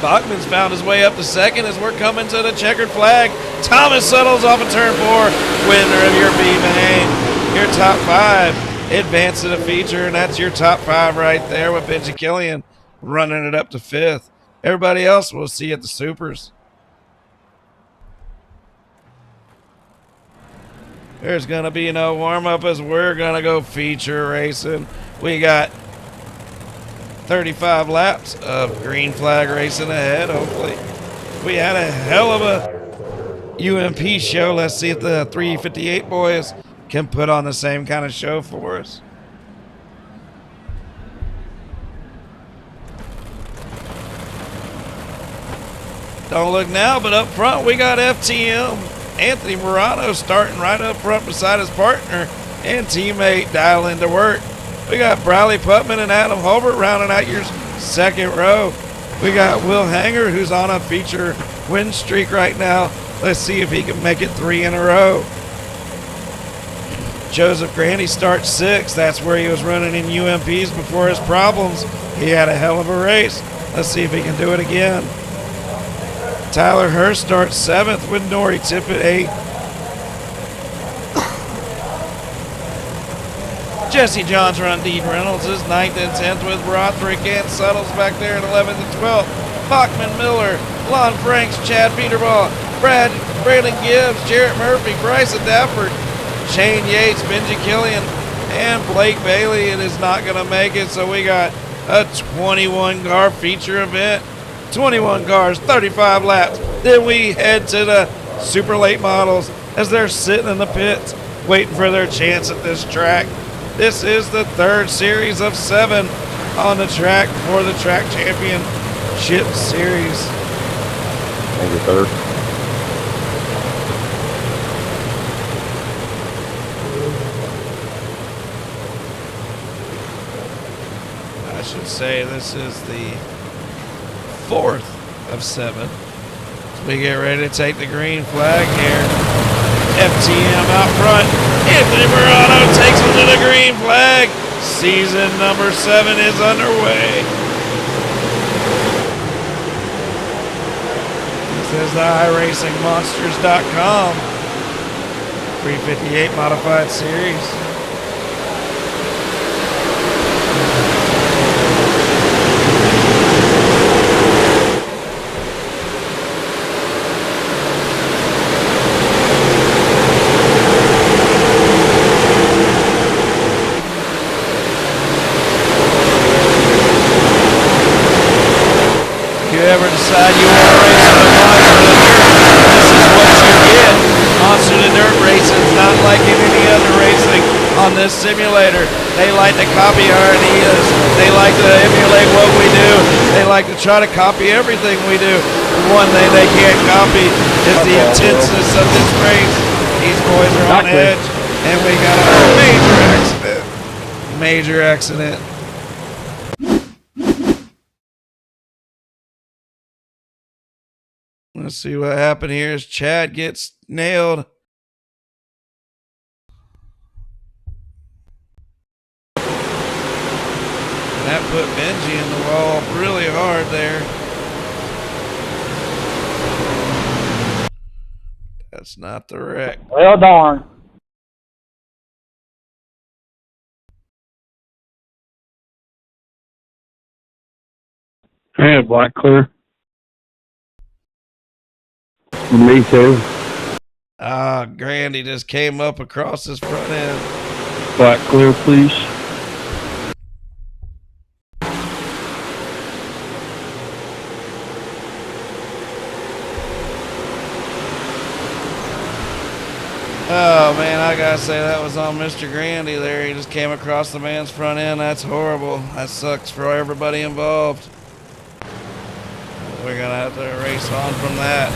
Bachman's found his way up to 2nd as we're coming to the checkered flag. Thomas Suttles off of turn 4, winner of your B main. Your top 5 advance to the feature, and that's your top 5 right there with Benji Killian running it up to 5th. Everybody else we'll see at the supers. There's going to be no warm-up as we're going to go feature racing. We got 35 laps of green flag racing ahead, hopefully. We had a hell of a UMP show. Let's see if the 358 boys can put on the same kind of show for us. Don't look now, but up front we got FTM. Anthony Morano starting right up front beside his partner and teammate dialing to work. We got Bradley Putman and Adam Holbert rounding out your 2nd row. We got Will Hanger, who's on a feature win streak right now. Let's see if he can make it 3 in a row. Joseph Grandy starts 6th. That's where he was running in UMPs before his problems. He had a hell of a race. Let's see if he can do it again. Tyler Hurst starts 7th with Nori Tippett 8th. Jesse Johns run Dean Reynolds is 9th and 10th with Rothrick and Suttles back there at 11th and 12th. Bachman Miller, Lon Franks, Chad Peterball, Braylon Gibbs, Jarrett Murphy, Bryson Dafford, Shane Yates, Benji Killian, and Blake Bailey. It is not going to make it, so we got a 21 car feature event. 21 cars, 35 laps. Then we head to the super late models as they're sitting in the pits waiting for their chance at this track. This is the 3rd series of 7 on the track for the track championship series. Maybe 3rd. I should say this is the 4th of 7. So we get ready to take the green flag here. FTM out front. Anthony Morano takes him to the green flag. Season number 7 is underway. This is the iRacingMonsters.com 358 modified series. Ever decide you want to race on a monster to dirt, this is what you get. Monster to dirt racing is not like in any other racing on this simulator. They like to copy our ideas. They like to emulate what we do. They like to try to copy everything we do. The one thing they can't copy is the intenseness of this race. These boys are on edge, and we got a major accident. Major accident. Let's see what happened here as Chad gets nailed. And that put Benji in the wall really hard there. That's not the wreck. Well, darn. Yeah, black clear. Me too. Ah, Grandy just came up across his front end. Black clear, please. Oh man, I gotta say that was on Mr. Grandy there. He just came across the man's front end. That's horrible. That sucks for everybody involved. We're gonna have to race on from that.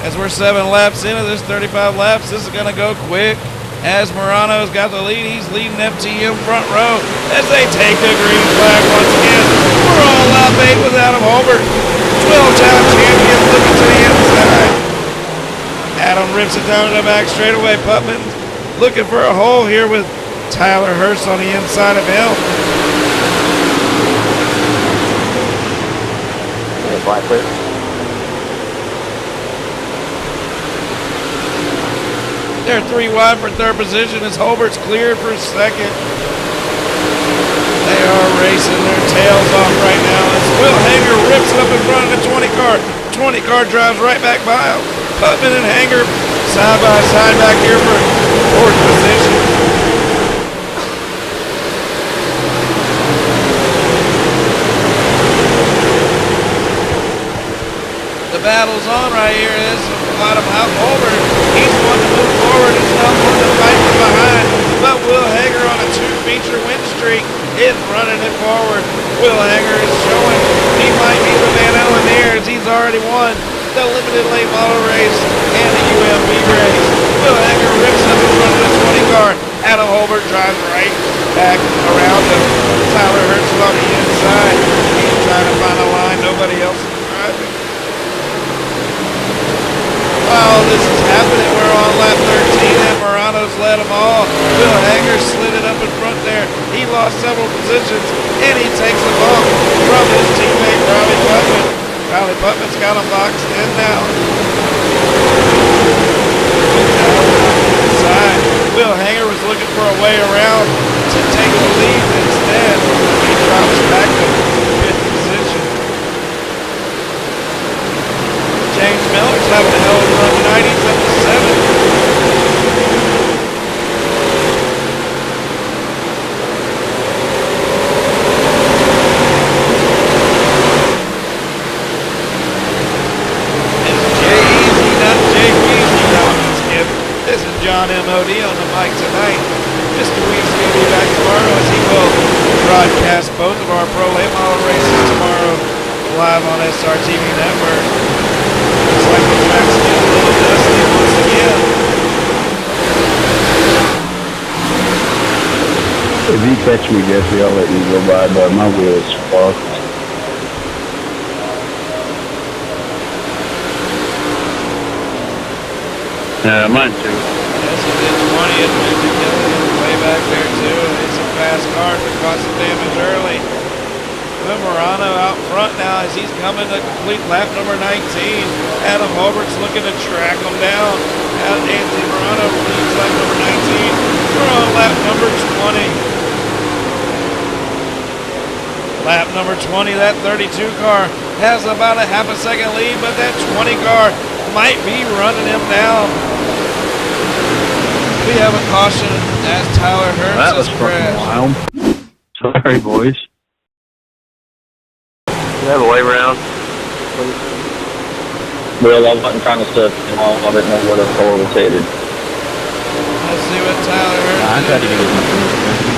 As we're 7 laps into this 35 laps, this is gonna go quick. As Morano's got the lead, he's leading FTM front row as they take the green flag once again. We're all lap 8 with Adam Holbert, 12-time champion, looking to the inside. Adam rips it down to the back straightaway. Putman looking for a hole here with Tyler Hurst on the inside of him. Black clear. They're 3 wide for third position as Holbert's cleared for second. They are racing their tails off right now as Will Hanger rips it up in front of the 20 car. 20 car drives right back by him. Putman and Hanger side by side back here for fourth position. The battle's on right here. This is bottom half over. He's one to move forward. He's not one to fight from behind. But Will Hager on a 2-feature win streak is running it forward. Will Hager is showing he might be the man out in there as he's already won the limited late model race and the UMP race. Will Hager rips up in front of the 20 car. Adam Holbert drives right back around him. Tyler Hurst is on the inside. He's trying to find a line. Nobody else is driving. While this is happening, we're on lap 13 and Morano's led them all. Will Hager slid it up in front there. He lost several positions and he takes a bump from his teammate Riley Putman. Riley Putman's got him boxed in now. Inside. Will Hager was looking for a way around to take the lead. Instead, he drops back to 5th position. James Miller's having a hell of a run tonight. He's up to 7th. It's Jay Easy, not Jay Weezy, Robin Skip. This is John M.O.D. on the mic tonight. Mr. Weezy will be back tomorrow as he will broadcast both of our Pro Late Model races tomorrow live on SRTV Network. Looks like the track's getting a little dusty once again. If you catch me, Jesse, I'll let you go by, but my wheel's fucked. Mine too. Yes, he did 20th. Mr. Killian way back there too. It's a fast car that caused some damage early. Morano out front now as he's coming to complete lap number 19. Adam Holbert's looking to track him down. Anthony Morano leads lap number 19. We're on lap number 20. Lap number 20, that 32 car has about a half a second lead, but that 20 car might be running him down. We have a caution as Tyler Hurst That was has fucking crashed. wild. Sorry, boys. You have a way around. Well, I wasn't trying to stuff him off. I didn't know where the car was headed. Let's see what Tyler Hurst I tried to did. get his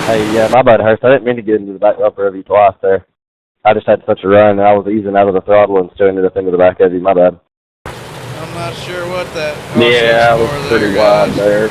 Hey, yeah, my bad, Hurst. I didn't mean to get into the back upper of you twice there. I just had such a run, and I was easing out of the throttle and still ended up into the back of you. My bad. I'm not sure what that Yeah, I caution's was for pretty there, wide guys. there.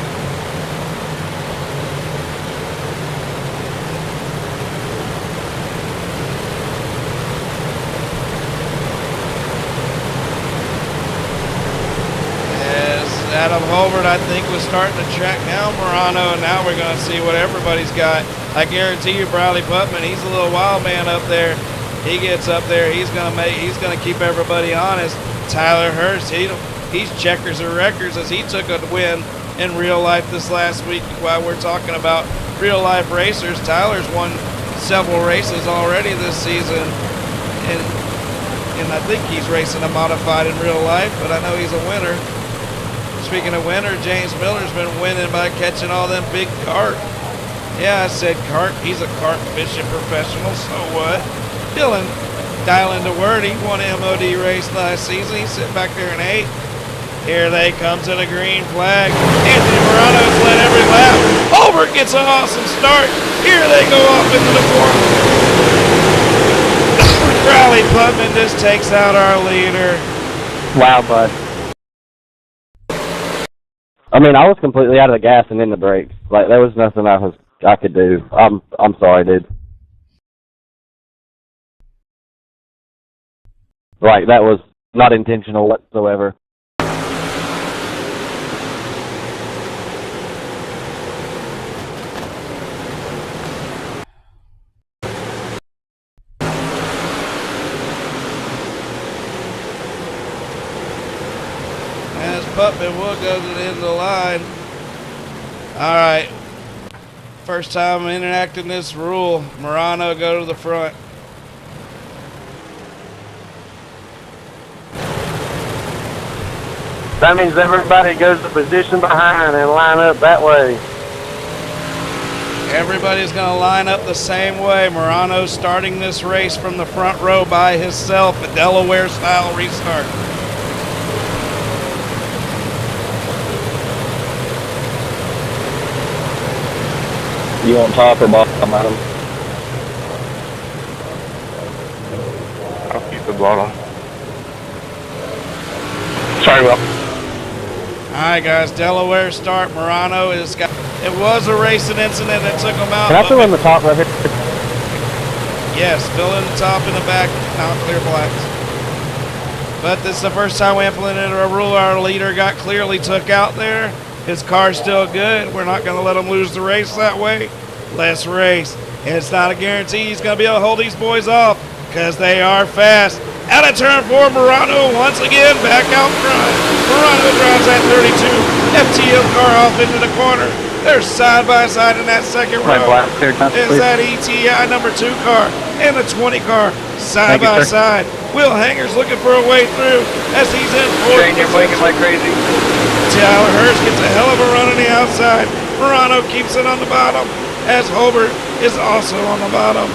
As Adam Holbert, I think, was starting to track down Morano, and now we're going to see what everybody's got. I guarantee you, Bradley Putman, he's a little wild man up there. He gets up there, he's gonna keep everybody honest. Tyler Hurst, he He's checkers of records as he took a win in real life this last week. While we're talking about real life racers, Tyler's won several races already this season, and I think he's racing a modified in real life, but I know he's a winner. Speaking of winner, James Miller's been winning by catching all them big carp. Yeah, I said carp. He's a carp fishing professional, so what? Dylan dialing to word. He won an MOD race last season. He's sitting back there in 8th. Here they come to the green flag. Anthony Morano's led every lap. Holbert gets an awesome start. Here they go off into the fourth. Riley Putman just takes out our leader. Wow, bud. I mean, I was completely out of the gas and in the brakes. Like, there was nothing I could do. I'm sorry, dude. Like, that was not intentional whatsoever. Putman will go to the end of the line. All right. First time enacting this rule. Morano go to the front. That means everybody goes to position behind and line up that way. Everybody's going to line up the same way. Morano's starting this race from the front row by himself, a Delaware-style restart. You on top or bottom, Adam? I'll keep the bottom. Sorry, Will. All right, guys. Delaware start. Morano is got. It was a racing incident that took him out. Can I fill in the top right here? Yes, fill in the top and the back. Now clear blacks. But this is the first time we implemented a rule. Our leader got clearly took out there. His car's still good. We're not going to let him lose the race that way. Let's race. And it's not a guarantee he's going to be able to hold these boys off because they are fast. Out of turn 4, Morano once again back out front. Morano drives that 32. FTL car off into the corner. They're side by side in that second row. Is that ETI number 2 car and the 20 car side by side. Will Hanger's looking for a way through as he's in 4th. You're blinking like crazy. Tyler Hurst gets a hell of a run on the outside. Morano keeps it on the bottom as Holbert is also on the bottom.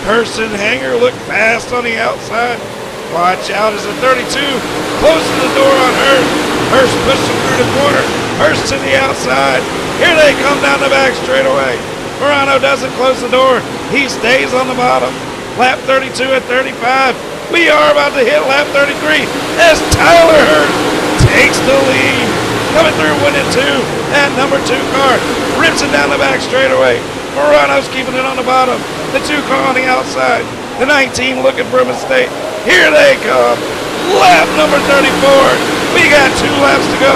Hurst and Hanger look fast on the outside. Watch out as the 32 closes the door on Hurst. Hurst pushing through the corner. Hurst to the outside. Here they come down the back straightaway. Morano doesn't close the door. He stays on the bottom. Lap 32 at 35. We are about to hit lap 33 as Tyler Hurst takes the lead. Coming through winning 2 at number 2 car. Rips it down the back straightaway. Morano's keeping it on the bottom. The 2 car on the outside. The 19 looking for a mistake. Here they come. Lap number 34. We got 2 laps to go.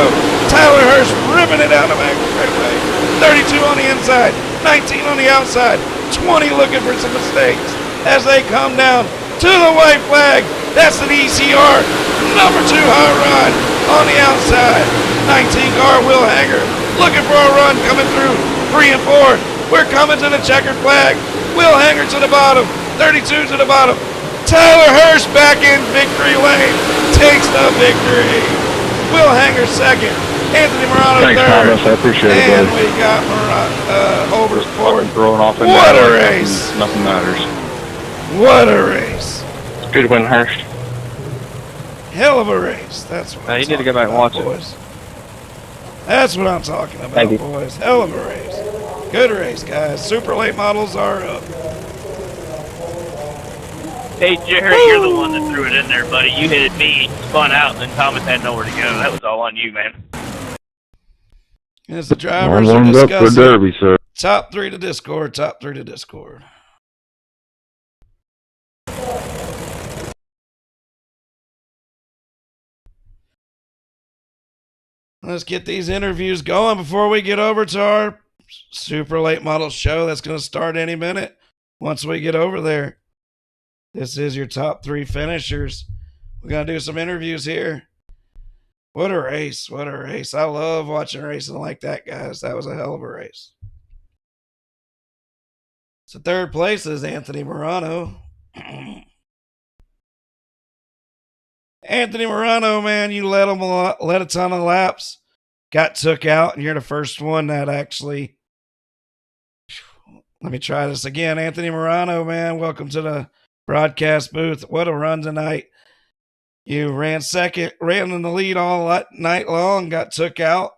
Tyler Hurst ripping it down the back straightaway. 32 on the inside. 19 on the outside. 20 looking for some mistakes as they come down to the white flag. That's an ECR. Number 2 hot rod on the outside. 19 car Will Hanger looking for a run coming through 3 and 4. We're coming to the checkered flag. Will Hanger to the bottom. 32 to the bottom. Tyler Hurst back in victory lane. Takes the victory. Will Hanger second. Anthony Morano Thanks, third. Thomas. I appreciate it, And guys. we got Holbert fourth. Throwing off in What there, a race. Nothing matters. What a race. Good win, Hurst. Hell of a race. That's what You need to go back and watch it. boys. That's what I'm talking about, Thank you. boys. Hell of a race. Good race, guys. Super late models are up. Hey, Jared, you're the one that threw it in there, buddy. You hit it me, spun out, and then Thomas had nowhere to go. That was all on you, man. As the drivers are warmed up for discussing Derby, sir. top 3 to Discord, top 3 to Discord. Let's get these interviews going before we get over to our super late model show that's going to start any minute once we get over there. This is your top 3 finishers. We're going to do some interviews here. What a race. What a race. I love watching racing like that, guys. That was a hell of a race. So third place is Anthony Morano. Anthony Morano, man, you led a ton of laps, got took out, and you're the first one that actually. Let me try this again. Anthony Morano, man, welcome to the broadcast booth. What a run tonight. You ran second, ran in the lead all night long, got took out.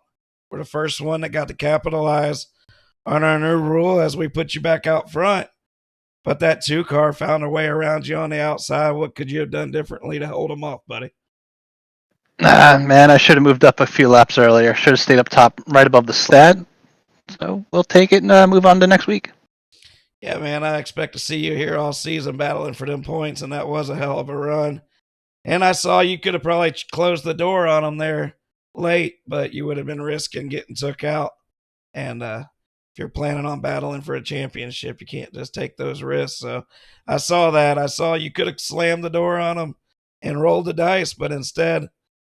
We're the first one that got to capitalize on our new rule as we put you back out front. But that 2-car found a way around you on the outside. What could you have done differently to hold them off, buddy? Man, I should have moved up a few laps earlier. Should have stayed up top right above the stat. So we'll take it and move on to next week. Yeah, man, I expect to see you here all season battling for them points, and that was a hell of a run. And I saw you could have probably closed the door on them there late, but you would have been risking getting took out. And if you're planning on battling for a championship, you can't just take those risks. So I saw that. I saw you could have slammed the door on them and rolled the dice, but instead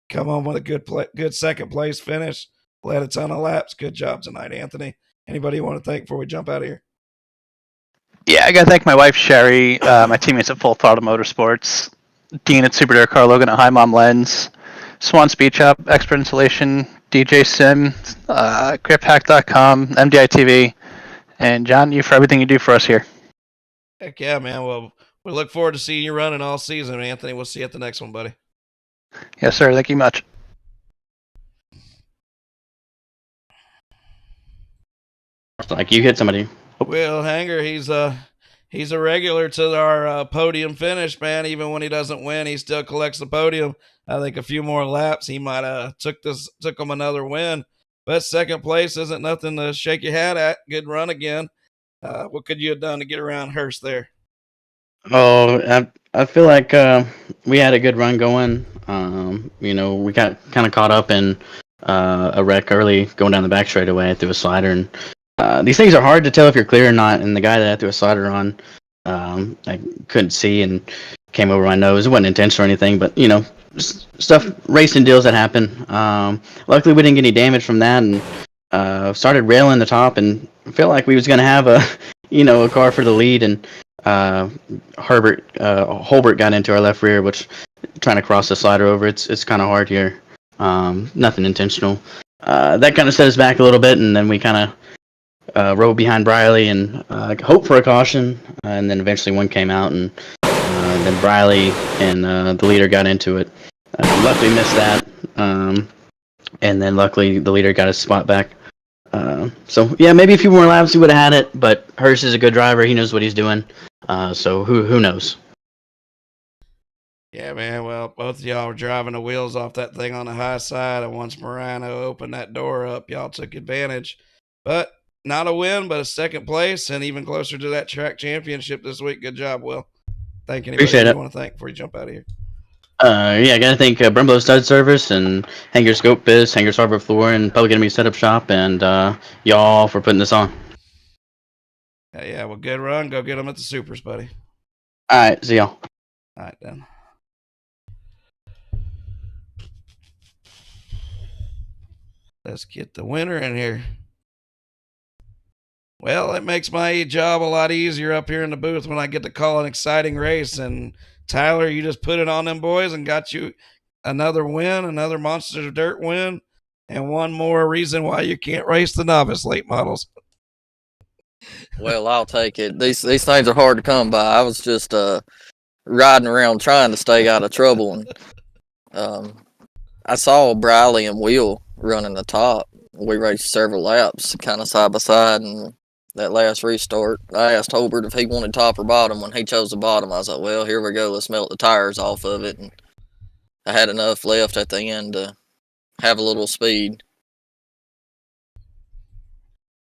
come home with a good second place finish. Led a ton of laps. Good job tonight, Anthony. Anybody you want to thank before we jump out of here? Yeah, I got to thank my wife, Sherry, my teammates at Full Throttle Motorsports, Dean at Super Dare Car, Logan at High Mom Lens, Swan Speed Shop, Expert Installation, DJ Sim, griphack.com, MDI TV, and John, you for everything you do for us here. Heck yeah, man. Well, we look forward to seeing you running all season, Anthony. We'll see you at the next one, buddy. Yes, sir. Thank you much. Like you hit somebody. Will Hanger, he's a regular to our podium finish, man. Even when he doesn't win, he still collects the podium. I think a few more laps, he might have took him another win. But second place isn't nothing to shake your hat at. Good run again. What could you have done to get around Hurst there? Oh, I feel like we had a good run going. We got kind of caught up in a wreck early going down the back straightaway. I threw a slider, and these things are hard to tell if you're clear or not. And the guy that I threw a slider on, I couldn't see and came over my nose. It wasn't intentional or anything, but stuff, racing deals that happen. Luckily, we didn't get any damage from that, and started railing the top, and felt like we was gonna have a car for the lead, and Holbert got into our left rear, which trying to cross the slider over, it's kind of hard here. Nothing intentional. That kind of set us back a little bit, and then we kind of rode behind Briley and hoped for a caution, and then eventually one came out, and then Briley and the leader got into it. Luckily missed that, and then luckily the leader got his spot back. So yeah, maybe a few more laps he would have had it, but Hurst is a good driver. He knows what he's doing. So who knows? Yeah, man. Well, both of y'all were driving the wheels off that thing on the high side, and once Morano opened that door up, y'all took advantage. But not a win, but a second place, and even closer to that track championship this week. Good job, Will. Thank anybody Appreciate it. you want to thank before you jump out of here. Yeah, I gotta thank Brembo Stud Service and Hanger Scope Biz, Hanger's Hardware Floor, and Public Enemy Setup Shop, and y'all for putting this on. Yeah, well, good run. Go get them at the Supers, buddy. All right, see y'all. All right, then. Let's get the winner in here. Well, it makes my job a lot easier up here in the booth when I get to call an exciting race. And Tyler, you just put it on them boys and got you another win, another Monsters of Dirt win, and one more reason why you can't race the novice late models. Well, I'll take it. These things are hard to come by. I was just riding around trying to stay out of trouble, and I saw Briley and Will running the top. We raced several laps, kind of side by side, and that last restart, I asked Holbert if he wanted top or bottom. When he chose the bottom, I was like, well, here we go. Let's melt the tires off of it. And I had enough left at the end to have a little speed.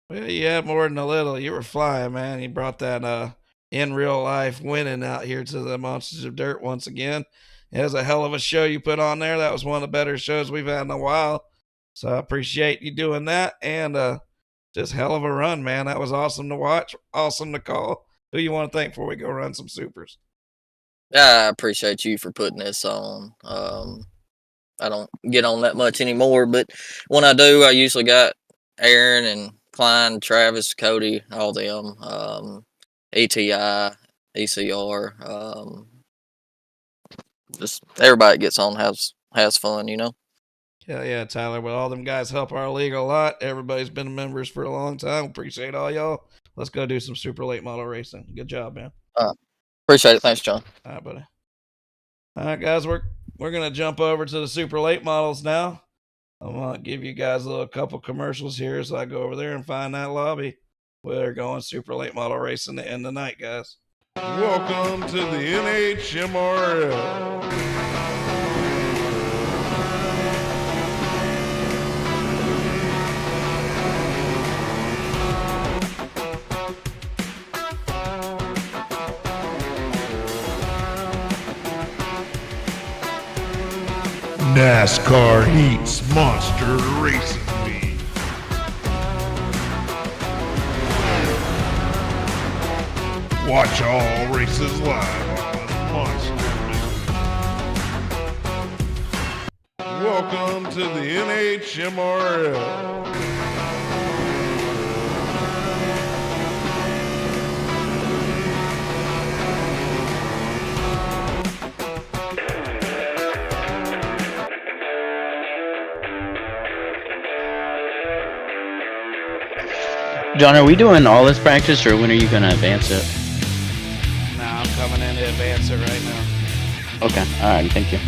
Well, you had more than a little. You were flying, man. You brought that in real life winning out here to the Monsters of Dirt once again. It was a hell of a show you put on there. That was one of the better shows we've had in a while. So I appreciate you doing that. And just hell of a run, man. That was awesome to watch. Awesome to call. Who you want to thank before we go run some Supers? I appreciate you for putting this on. I don't get on that much anymore. But when I do, I usually got Aaron and Klein, Travis, Cody, all them, ETI, ECR, just everybody gets on, has fun, you know. Hell yeah, Tyler. Well, all them guys help our league a lot. Everybody's been members for a long time. Appreciate all y'all. Let's go do some super late model racing. Good job, man. Appreciate it. Thanks, John. All right, buddy. All right, guys, we're gonna jump over to the super late models now. I'm gonna give you guys a couple commercials here, so I go over there and find that lobby. We're going super late model racing to end the night, guys. Welcome to the NHMRL. NASCAR Heats Monster Racing League. Watch all races live on Monster Vision. Welcome to the NHMRL. John, are we doing all this practice, or when are you going to advance it? Nah, I'm coming in to advance it right now. Okay, alright, thank you.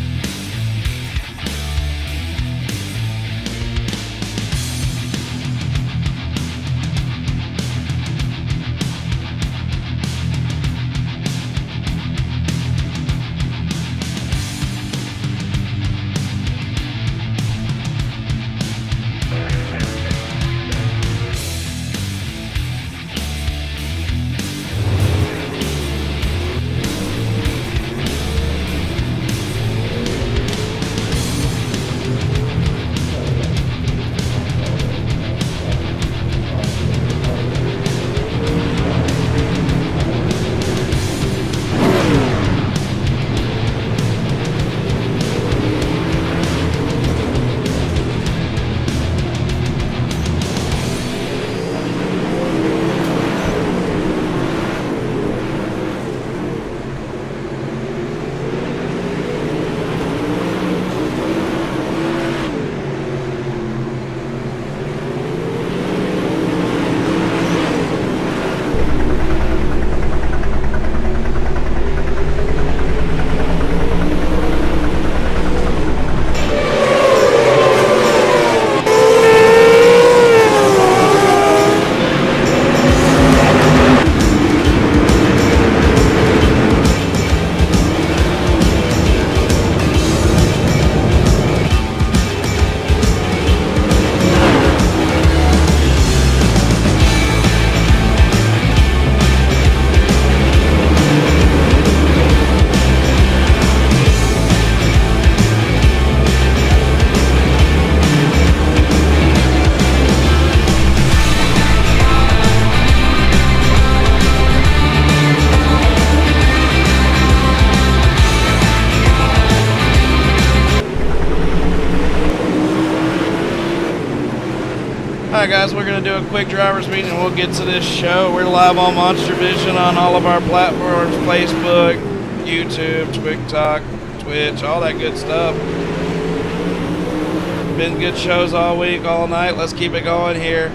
Alright guys, we're going to do a quick driver's meeting and we'll get to this show. We're live on Monster Vision on all of our platforms, Facebook, YouTube, TikTok, Twitch, all that good stuff. Been good shows all week, all night. Let's keep it going here.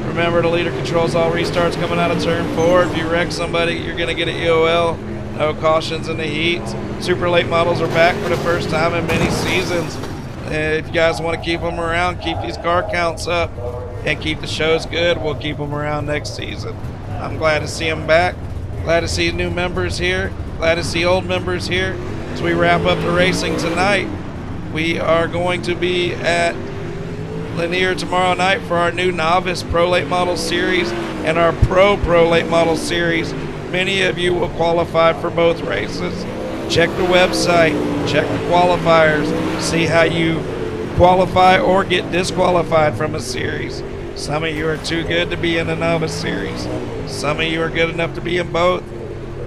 Remember, the leader controls all restarts coming out of turn 4. If you wreck somebody, you're going to get an EOL. No cautions in the heat. Super late models are back for the first time in many seasons. And if you guys want to keep them around, keep these car counts up, and keep the shows good, we'll keep them around next season. I'm glad to see them back. Glad to see new members here. Glad to see old members here. As we wrap up the racing tonight, we are going to be at Lanier tomorrow night for our new Novice Pro Late Model Series and our Pro Late Model Series. Many of you will qualify for both races. Check the website, check the qualifiers, see how you qualify or get disqualified from a series. Some of you are too good to be in a Novice Series. Some of you are good enough to be in both.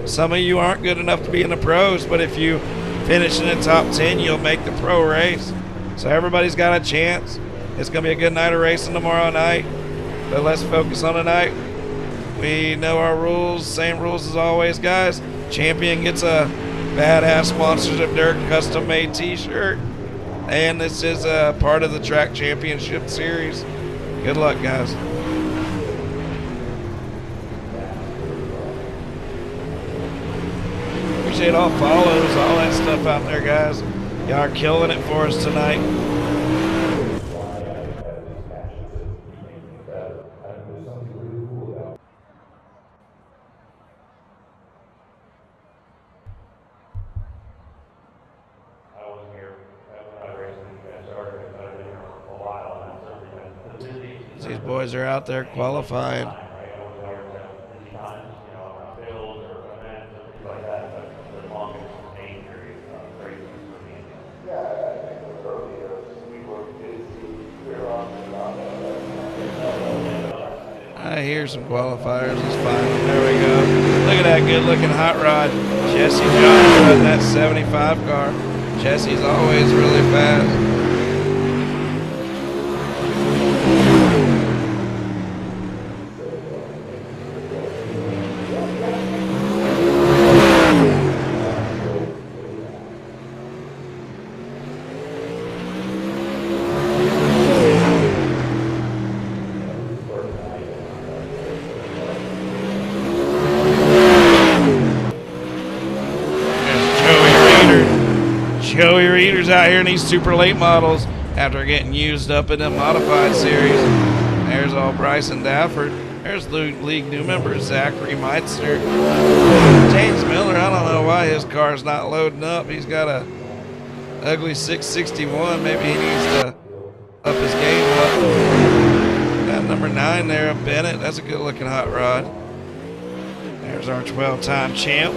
Some of you aren't good enough to be in the pros, but if you finish in the top 10, you'll make the pro race. So everybody's got a chance. It's going to be a good night of racing tomorrow night. But let's focus on tonight. We know our rules, same rules as always, guys. Champion gets a badass sponsorship dirt custom made t-shirt. And this is a part of the track championship series. Good luck, guys. Appreciate all follows, all that stuff out there, guys. Y'all are killing it for us tonight. These boys are out there qualifying. I hear some qualifiers. It's fine. There we go. Look at that good-looking hot rod. Jesse Johns running that 75 car. Jesse's always really fast. Joey Reeder's out here in these super late models after getting used up in the modified series. There's all Bryson Dafford. There's league new member Zachary Meitzer. James Miller, I don't know why his car's not loading up. He's got a ugly 661. Maybe he needs to up his game up. Got number 9 there, Bennett. That's a good looking hot rod. There's our 12-time champ.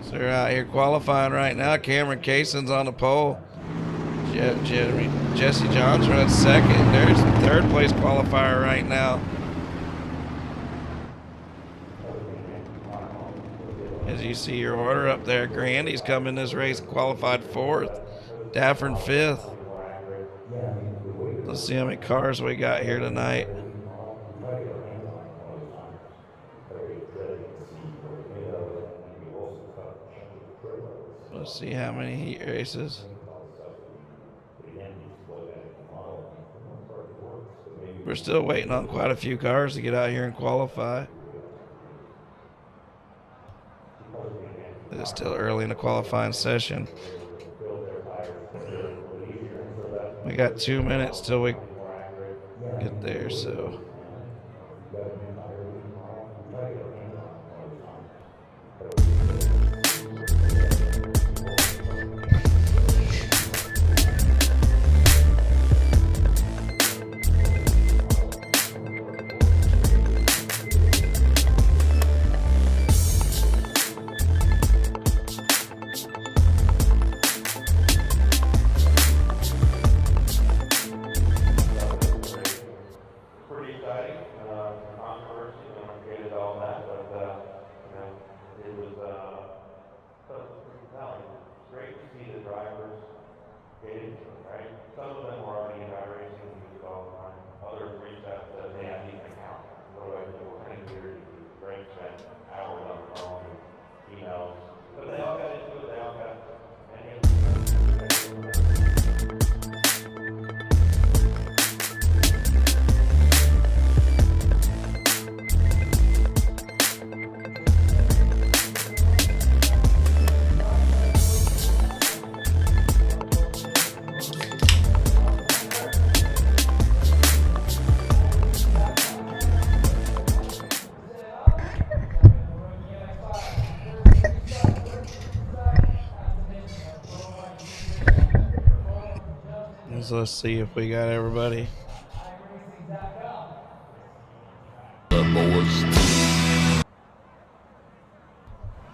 They're out here qualifying right now. Cameron Cason's on the pole. Jesse Johns runs second. There's the third place qualifier right now. As you see your order up there, Grandy's come in this race, qualified 4th. Dafford 5th. Let's see how many cars we got here tonight. Let's see how many heat races. We're still waiting on quite a few cars to get out here and qualify. It's still early in the qualifying session. We got 2 minutes till we get there, so. So let's see if we got everybody.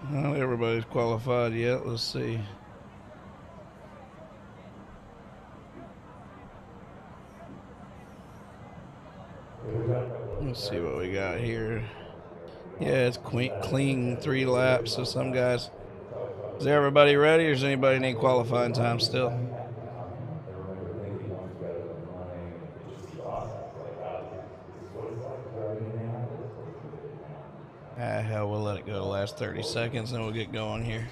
Not everybody's qualified yet. Let's see. Let's see what we got here. Yeah, it's clean 3 laps. So some guys Is everybody ready, or does anybody need qualifying time still? Hell, we'll let it go the last 30 seconds, and then we'll get going here.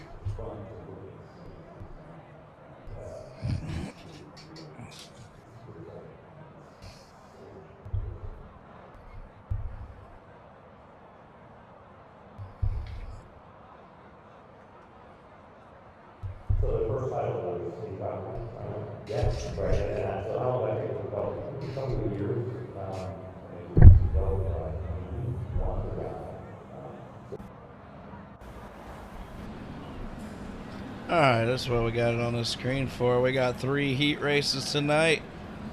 Alright, that's what we got it on the screen for. We got 3 heat races tonight,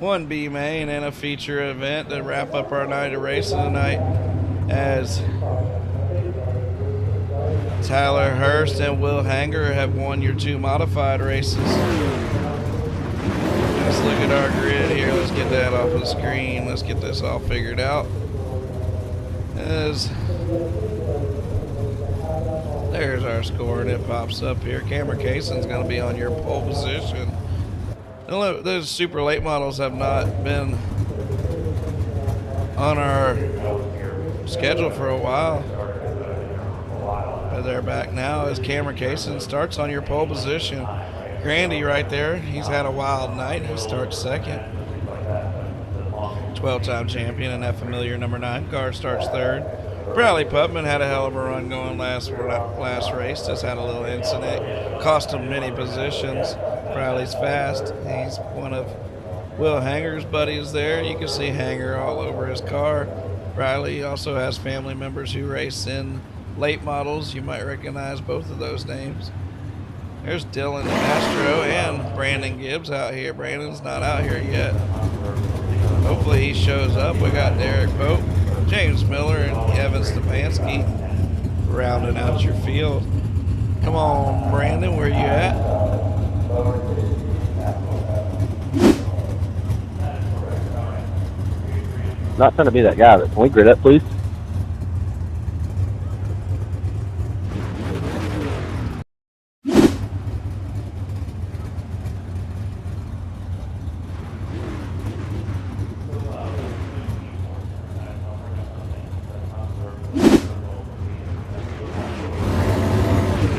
1 B main, and a feature event to wrap up our night of racing tonight, as Tyler Hurst and Will Hanger have won your 2 modified races. Let's look at our grid here. Let's get that off the screen. Let's get this all figured out. There's our score, and it pops up here. Cameron Cason's going to be on your pole position. Those super late models have not been on our schedule for a while. But they're back now as Cameron Cason starts on your pole position. Grandy right there, he's had a wild night. He starts second. 12-time champion in that familiar number 9 car starts third. Bradley Putman had a hell of a run going last race. Just had a little incident. Cost him many positions. Bradley's fast. He's one of Will Hanger's buddies there. You can see Hanger all over his car. Bradley also has family members who race in late models. You might recognize both of those names. There's Dylan Astro and Brandon Gibbs out here. Brandon's not out here yet. Hopefully he shows up. We got Derek Pope, James Miller, and Evan Stefanski rounding out your field. Come on, Brandon, where you at? Not trying to be that guy, but can we grid up, please?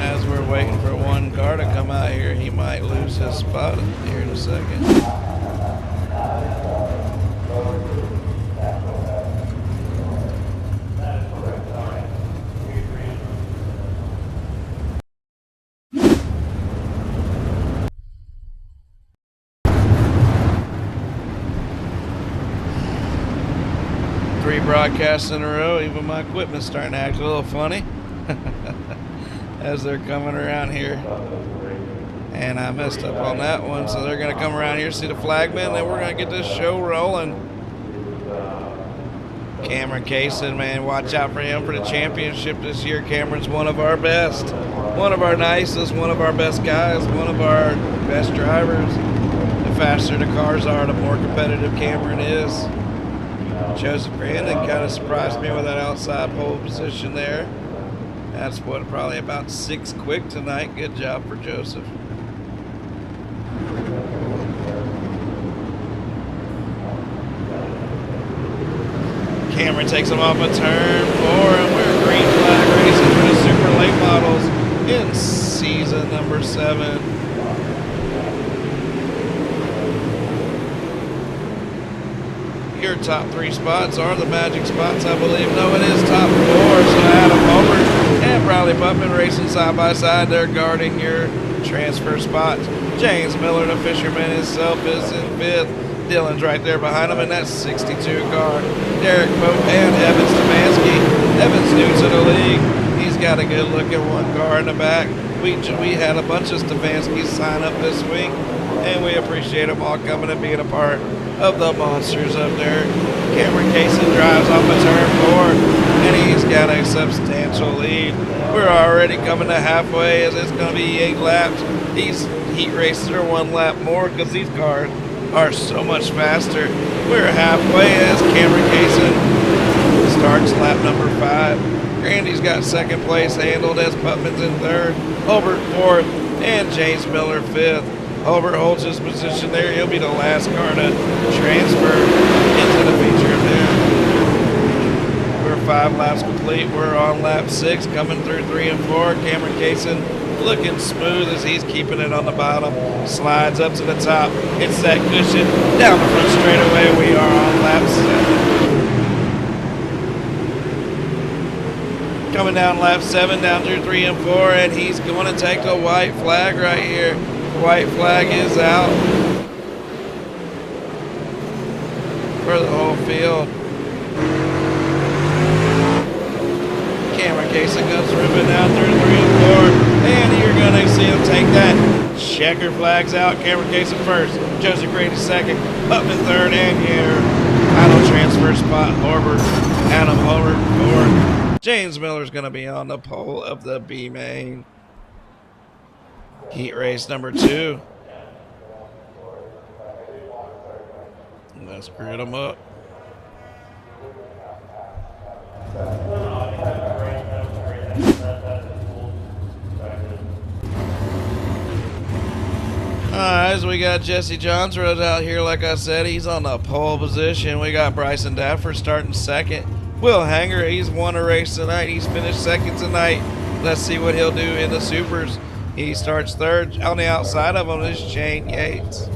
As we're waiting for one car to come out here, he might lose his spot here in a second. Three broadcasts in a row, even my equipment's starting to act a little funny as they're coming around here. And I messed up on that one, so they're going to come around here, see the flagman, then we're going to get this show rolling. Cameron Cason, man, watch out for him for the championship this year. Cameron's one of our best, one of our nicest, one of our best guys, one of our best drivers. The faster the cars are, the more competitive Cameron is. Joseph Brandon kind of surprised me with that outside pole position there. That's what, probably about 6 quick tonight. Good job for Joseph. Cameron takes him off a turn 4, and we're green flag racing for the super late models in season number 7. Your top 3 spots are the magic spots, I believe. No, it is top 4. So Adam Homer and Bradley Putman racing side by side. They're guarding your transfer spots. James Miller, the fisherman himself, is in 5th. Dylan's right there behind him in that 62 car. Derek Pope and Evan Stefanski. Evan's new to the league. He's got a good looking one car in the back. We had a bunch of Stefanskis sign up this week, and we appreciate them all coming and being a part of the monsters up there. Cameron Cason drives off a turn 4, and he's got a substantial lead. We're already coming to halfway, as it's going to be 8 laps. These heat races are 1 lap more because these cars are so much faster. We're halfway as Cameron Cason starts lap number 5. Grandy's got second place handled as Putman's in third, Holbert fourth, and James Miller fifth. Holbert holds his position there. He'll be the last car to transfer into the feature event. We're 5 laps complete. We're on lap 6, coming through 3 and 4. Cameron Kaysen looking smooth as he's keeping it on the bottom. Slides up to the top. Hits that cushion down the front straightaway. We are on lap 7. Coming down lap 7, down through 3 and 4, and he's going to take the white flag right here. White flag is out for the whole field. Cameron Kaysen goes ripping down through 3 and 4, and you're going to see him take that. Checker flags out. Cameron Kaysen first, Joseph Grady second, Putman third, and your final transfer spot, Adam Holbert fourth. James Miller's going to be on the pole of the B main. Heat race number 2. Let's grid them up. Alright, so we got Jesse Johnsrud out here. Like I said, he's on the pole position. We got Bryson Dafford starting second. Will Hanger, he's won a race tonight. He's finished second tonight. Let's see what he'll do in the supers. He starts third. On the outside of him is Shane Yates.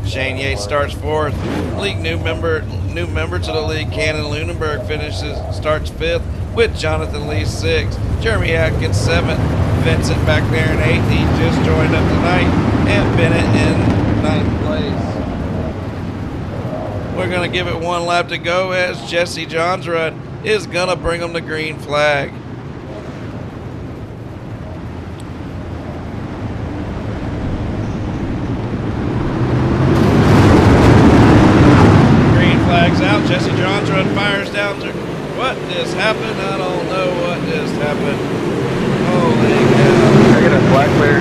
Shane Yates starts fourth. League new member to the league, Cannon Lunenburg starts fifth with Jonathan Lee sixth. Jeremy Atkins seventh. Vincent back there in eighth. He just joined up tonight. And Bennett in ninth place. We're going to give it 1 lap to go as Jesse Johnsrud is going to bring him the green flag. Flags out. Jesse Johnsrud fires down through. What just happened? I don't know what just happened. Holy cow. I get a flag clear.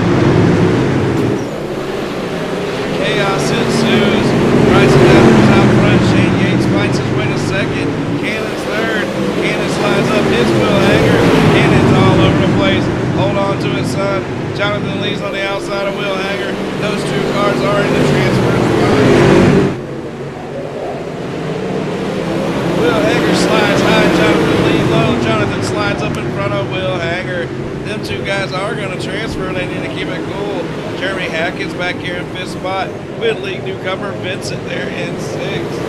Chaos ensues. Bryson Dafford's out front. Shane Yates fights his way to second. Cannon's third. Cannon slides up his Will Hanger. Cannon's all over the place. Hold on to his son. Jonathan Lee's on the outside of Will Hanger. Those 2 cars are in the transfer spot. Will Hanger slides high, Jonathan Lee low. Jonathan slides up in front of Will Hanger. Them 2 guys are going to transfer. They need to keep it cool. Jeremy Hackins back here in 5th spot with league newcomer Vincent there in 6th.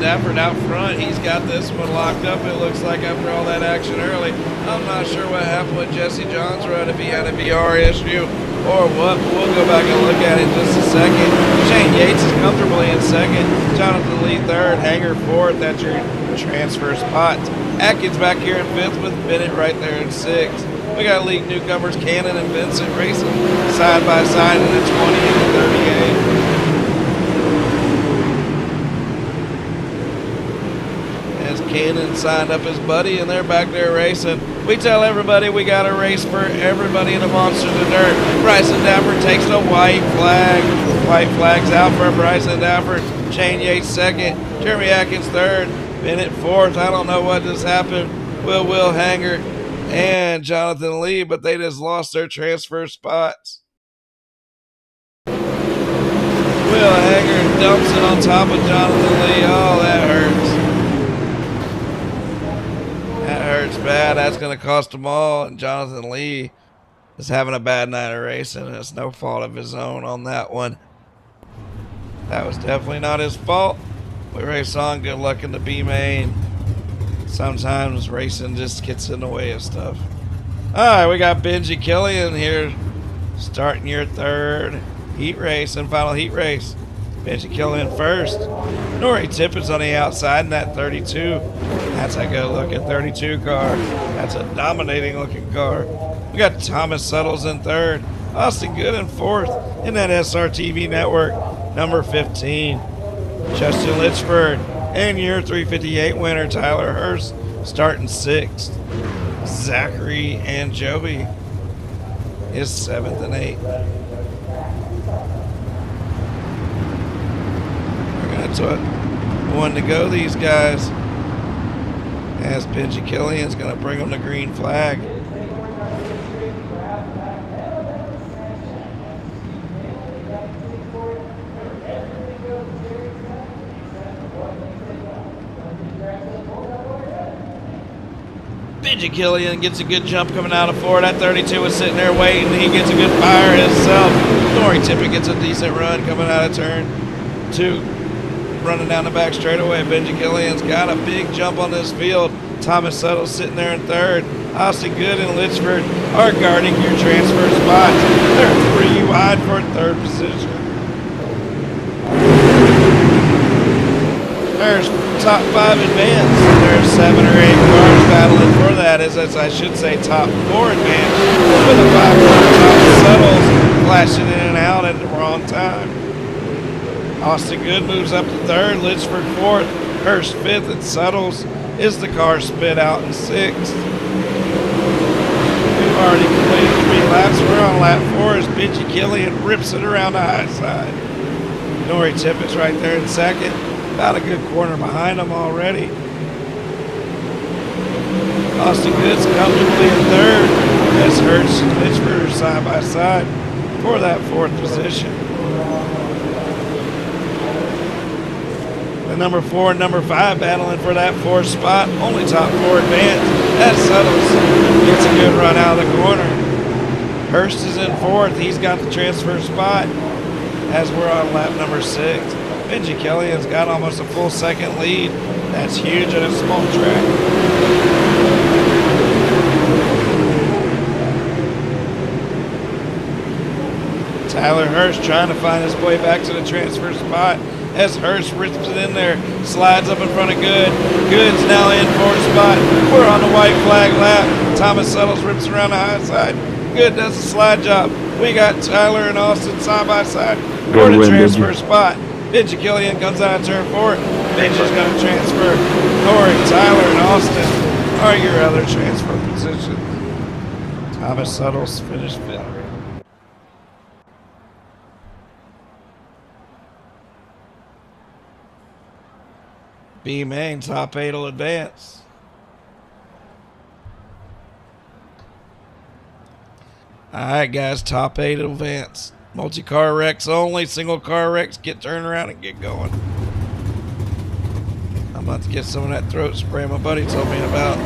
Dafford out front, he's got this one locked up, it looks like, after all that action early. I'm not sure what happened with Jesse Johnsrud, if he had a VR issue or what. We'll go back and look at it in just a second. Shane Yates is comfortably in second. Jonathan Lee third. Hanger fourth. That's your transfer spot. Atkins back here in 5th with Bennett right there in 6th. We got league newcomers Cannon and Vincent racing side by side in the 20 and the 38. Cannon signed up his buddy, and they're back there racing. We tell everybody we got a race for everybody in the Monster of the Dirt. Bryson Dafford takes the white flag. White flag's out for Bryson Dafford. Shane Yates second. Jeremy Atkins third. Bennett fourth. I don't know what just happened. Will Hanger and Jonathan Lee, but they just lost their transfer spots. Will Hanger dumps it on top of Jonathan Lee. Oh, that hurts. That hurts bad. That's going to cost them all. And Jonathan Lee is having a bad night of racing. And it's no fault of his own on that one. That was definitely not his fault. We race on. Good luck in the B main. Sometimes racing just gets in the way of stuff. All right, we got Benji Killian here starting your 3rd heat race and final heat race. Benji Killian first. Nori Tippett's on the outside in that 32. That's a good looking 32 car. That's a dominating looking car. We got Thomas Suttles in 3rd. Austin Good in 4th in that SRTV network, number 15. Justin Litchford And your 358 winner, Tyler Hurst, starting 6th. Zachary and Joey is 7th and 8th. We're going to one to go, these guys. As Benji Killian's going to bring them the green flag. Benji Killian gets a good jump coming out of 4. That 32 was sitting there waiting. He gets a good fire himself. Dory Tippett gets a decent run coming out of turn 2. Running down the back straightaway. Benji Killian's got a big jump on this field. Thomas Suttles sitting there in 3rd. Austin Good and Litchford are guarding your transfer spots. They're 3 wide for 3rd position. There's top 5 advance. There's 7 or 8 cars battling for that, as I should say top 4 advance. With a 5-car Thomas Suttles flashing in and out at the wrong time. Austin Good moves up to 3rd, Litchford 4th, Hurst 5th, and Suttles is the car spit out in 6th. We've already completed 3 laps. We're on lap 4 as Benji Killian rips it around the high side. Dory Tippett's right there in 2nd. About a good corner behind him already. Austin Good's comfortably in 3rd as Hurst and Litchford are side by side for that 4th position. The number 4 and number 5 battling for that 4th spot. Only top 4 advance. That Suttles gets a good run out of the corner. Hurst is in 4th. He's got the transfer spot as we're on lap number 6. Benji Killian's got almost a full 2nd lead. That's huge at a small track. Tyler Hurst trying to find his way back to the transfer spot as Hurst rips it in there, slides up in front of Good. Good's now in 4th spot. We're on the white flag lap. Thomas Suttles rips around the high side. Good does a slide job. We got Tyler and Austin side by side for the transfer spot. Benji Killian comes out of turn 4. Benji's going to transfer. Corey, Tyler, and Austin are your other transfer positions. Thomas Suttles finished 5th. B main, top 8 will advance. Alright guys, top 8 will advance. Multi-car wrecks only, single car wrecks, get turned around and get going. I'm about to get some of that throat spray my buddy told me about.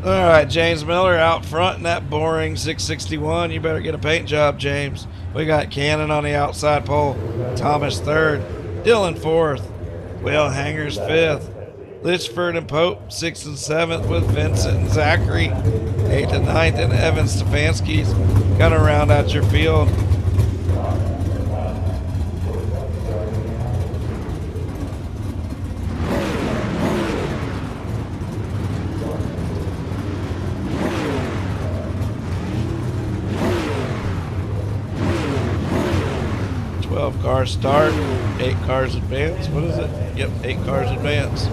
Alright, James Miller out front in that boring 661. You better get a paint job, James. We got Cannon on the outside pole. Thomas 3rd. Dylan 4th. Will Hangers 5th. Litchford and Pope 6th and 7th with Vincent and Zachary 8th and 9th, and Evan Stefanski's gonna round out your field. Cars start, 8 cars advance. What is it? Yep, 8 cars advance.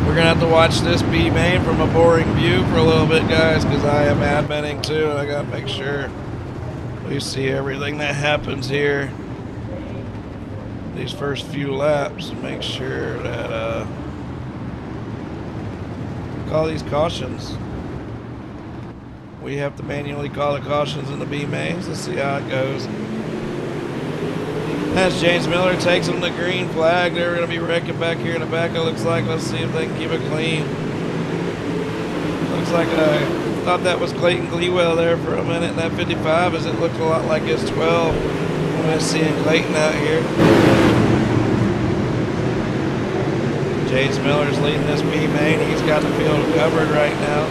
We're gonna have to watch this B main from a boring view for a little bit, guys, because I am adminning too, and I gotta make sure we see everything that happens here these first few laps and make sure that call these cautions. We have to manually call the cautions in the B mains. Let's see how it goes. As James Miller takes them the green flag, they're going to be wrecking back here in the back, it looks like. Let's see if they can keep it clean. Looks like I thought that was Clayton Gleewell there for a minute. And that 55, as it looked a lot like his 12. I'm just seeing Clayton out here. James Miller's leading this B main. He's got the field covered right now.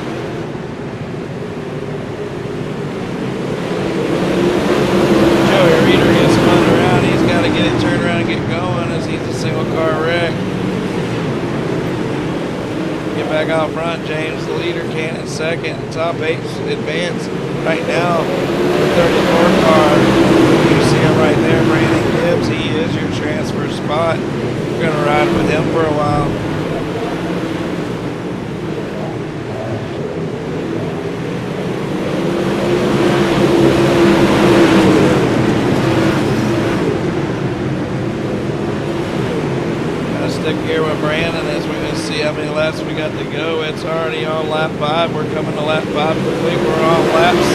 Joey Reeder gets spun around. He's got to get it turned around and get going as he's a single car wreck. Get back out front. James the leader, Cannon second. Top 8 advance right now. The 34 car. You see him right there, Brandon Gibbs. He is your transfer spot. We're going to ride with him for a while. Stick here with Brandon as we're going to see how many laps we got to go. It's already on lap 5. We're coming to lap 5 quickly. We're on lap 6.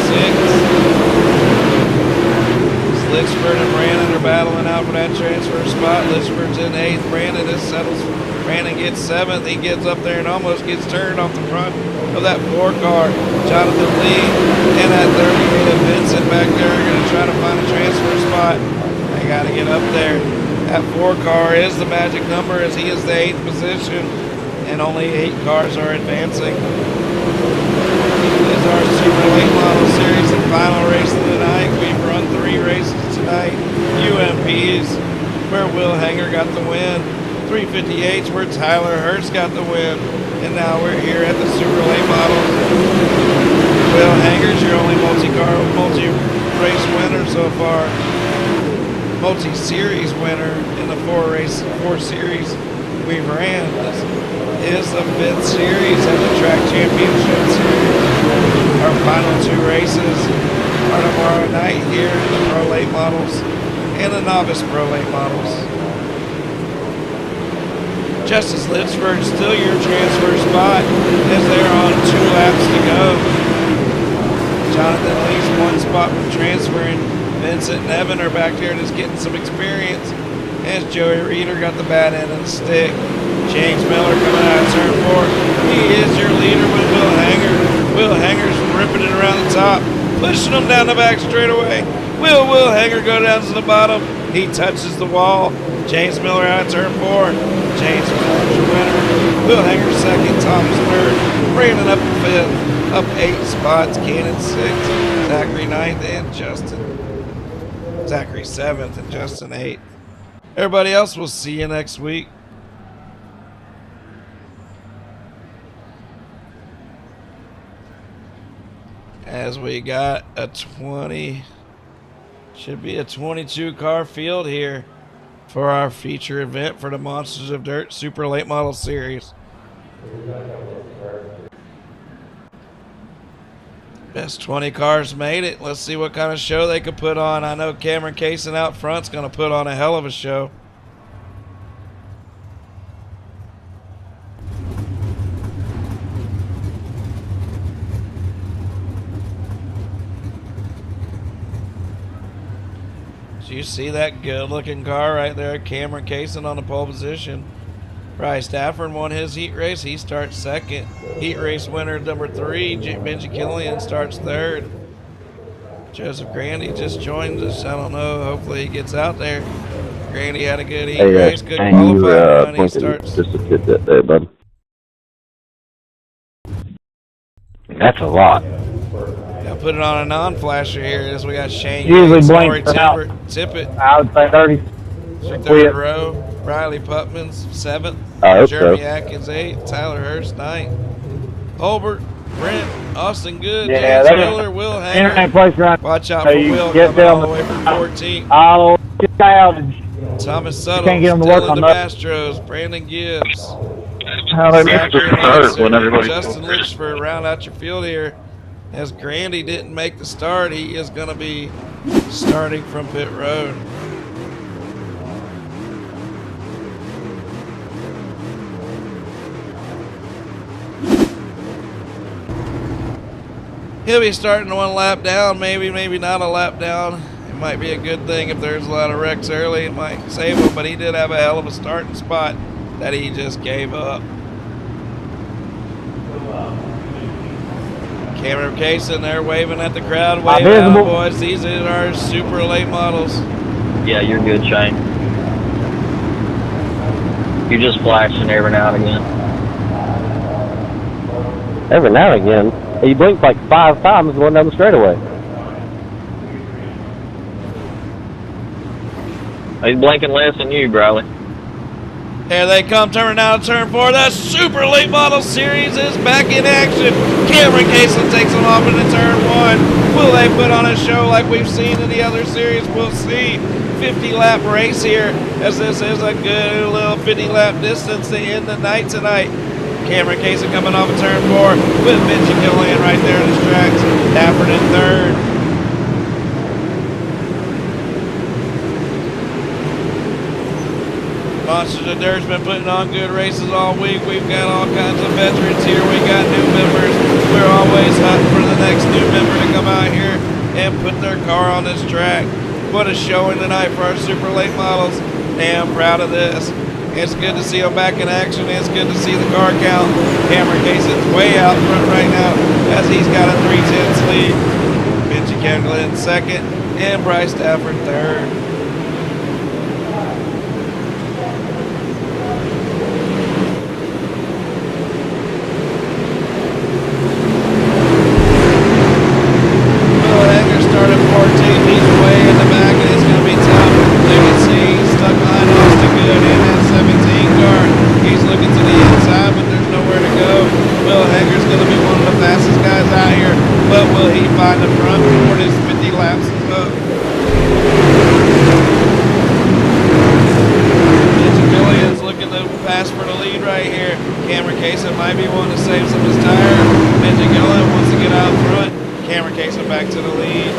Litchford and Brandon are battling out for that transfer spot. Litchford's in 8th. Brandon just settles. Brandon gets 7th. He gets up there and almost gets turned off the front of that 4 car. Jonathan Lee and that 38 of Vincent back there are going to try to find a transfer spot. They got to get up there. That 4 car is the magic number as he is the 8th position and only 8 cars are advancing. This is our Super Late Model Series and final race of the night. We've run 3 races tonight. UMP's where Will Hanger got the win. 358's where Tyler Hurst got the win. And now we're here at the Super Late Model. Will Hanger's your only multi-race winner so far. Multi-series winner in the 4 series we ran. This is the 5th series at the Track Championship Series. Our final 2 races are tomorrow night here in the Pro Late Models and the Novice Pro Late Models. Justice Litchford still your transfer spot as they're on 2 laps to go. Jonathan Lee's 1 spot from transferring. Vincent and Evan are back there just getting some experience as Joey Reeder got the bad end of the stick. James Miller coming out of turn 4. He is your leader with Will Hanger. Will Hanger's ripping it around the top, pushing him down the back straightaway. Will Hanger go down to the bottom? He touches the wall. James Miller out of turn 4. James Miller's your winner. Will Hanger 2nd, Thomas 3rd. Brandon up 5th. Up 8 spots. Cannon 6th. Zachary 9th and Zachary 7th and Justin 8th. Everybody else, we'll see you next week. As we got a 22 car field here for our feature event for the Monsters of Dirt Super Late Model Series. Best 20 cars made it. Let's see what kind of show they could put on. I know Cameron Kaysen out front's going to put on a hell of a show. So you see that good-looking car right there, Cameron Kaysen on the pole position. Bryce Stafford won his heat race. He starts 2nd. Heat race winner number 3, Benji Killian, starts 3rd. Joseph Grandy just joined us. I don't know. Hopefully he gets out there. Grandy had a good heat race, good qualifying run. He starts. Just a tidbit there, bud. That's a lot. Got put it on a non-flasher here as we got Shane Usually Yates, blank Lori Tippett. I would say 30. 3rd row. Riley Putman's 7th. Jeremy Atkins 8th. Tyler Hurst 9th. Holbert, Brent, Austin Good, James Miller, Will Hanger. Watch out for Will coming all the way from 14th. Oh, get out. Thomas Suttles, Can't get him to work Dylan on that. DeMastros, Brandon Gibbs. Justin Litchford round out your field here. As Grandy didn't make the start, he is going to be starting from pit road. He'll be starting 1 lap down, maybe not a lap down. It might be a good thing if there's a lot of wrecks early. It might save him, but he did have a hell of a starting spot that he just gave up. Cameron Kaysen there waving at the crowd. Waving out, boys. These are our super late models. Yeah, you're good, Shane. You're just flashing every now and again. Every now and again. He blinked like 5 times going down the straightaway. He's blinking less than you, Briley. Here they come, turning out of turn 4. The Super Late Model Series is back in action. Cameron Caseland takes them off into turn 1. Will they put on a show like we've seen in the other series? We'll see. 50-lap race here, as this is a good little 50-lap distance to end the night tonight. Cameron Caseland coming off of turn 4 with Benji Gillian right there in his tracks. Stafford in third. Monsters of Dirt's been putting on good races all week. We've got all kinds of veterans here. We got new members. We're always hunting for the next new member to come out here and put their car on this track. What a showing tonight for our super late models. Damn proud of this. It's good to see them back in action. It's good to see the car count. Cameron Caseland's way out front right now as he's got a 3/10 lead. Benji Kendall in second and Bryce Stafford third. Started 14, he's way in the back, and it's going to be tough. You can see he's stuck behind Austin Good in that 17 car. He's looking to the inside, but there's nowhere to go. Will Hager's going to be one of the fastest guys out here, but will he find the front before his 50 laps is up? Benji Gillian's looking to pass for the lead right here. Cameron Caseland might be wanting to save some of his tire. Benji Gillian wants to get out front. Cameron Caseland back to the lead.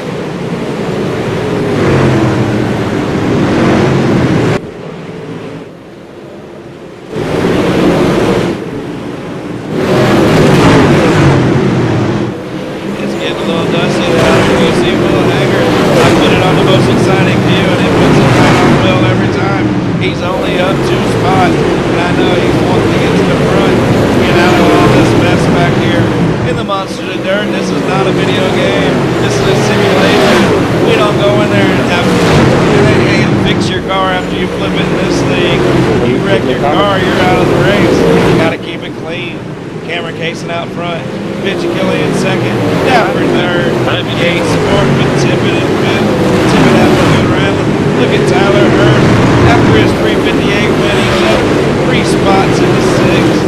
It's getting a little dusty now. You see Will Hager. I put it on the most exciting view, and it puts it right on Will every time. He's only up 2 spots, and I know he's wanting to get to the front, get out of all this mess back here. In the Monsters of Dirt, this is not a video game. This is a simulation. We don't go in there and have and fix your car after you flip it in this thing. You wreck your car, you're out of the race. You gotta keep it clean. Cameron Caseland out front. Benji Gillian second. Stafford third. Yates fourth with Tippett in fifth. Tippett having a good round. Look at Tyler Hurst. After his 358 win, he's up 3 spots in the 6th.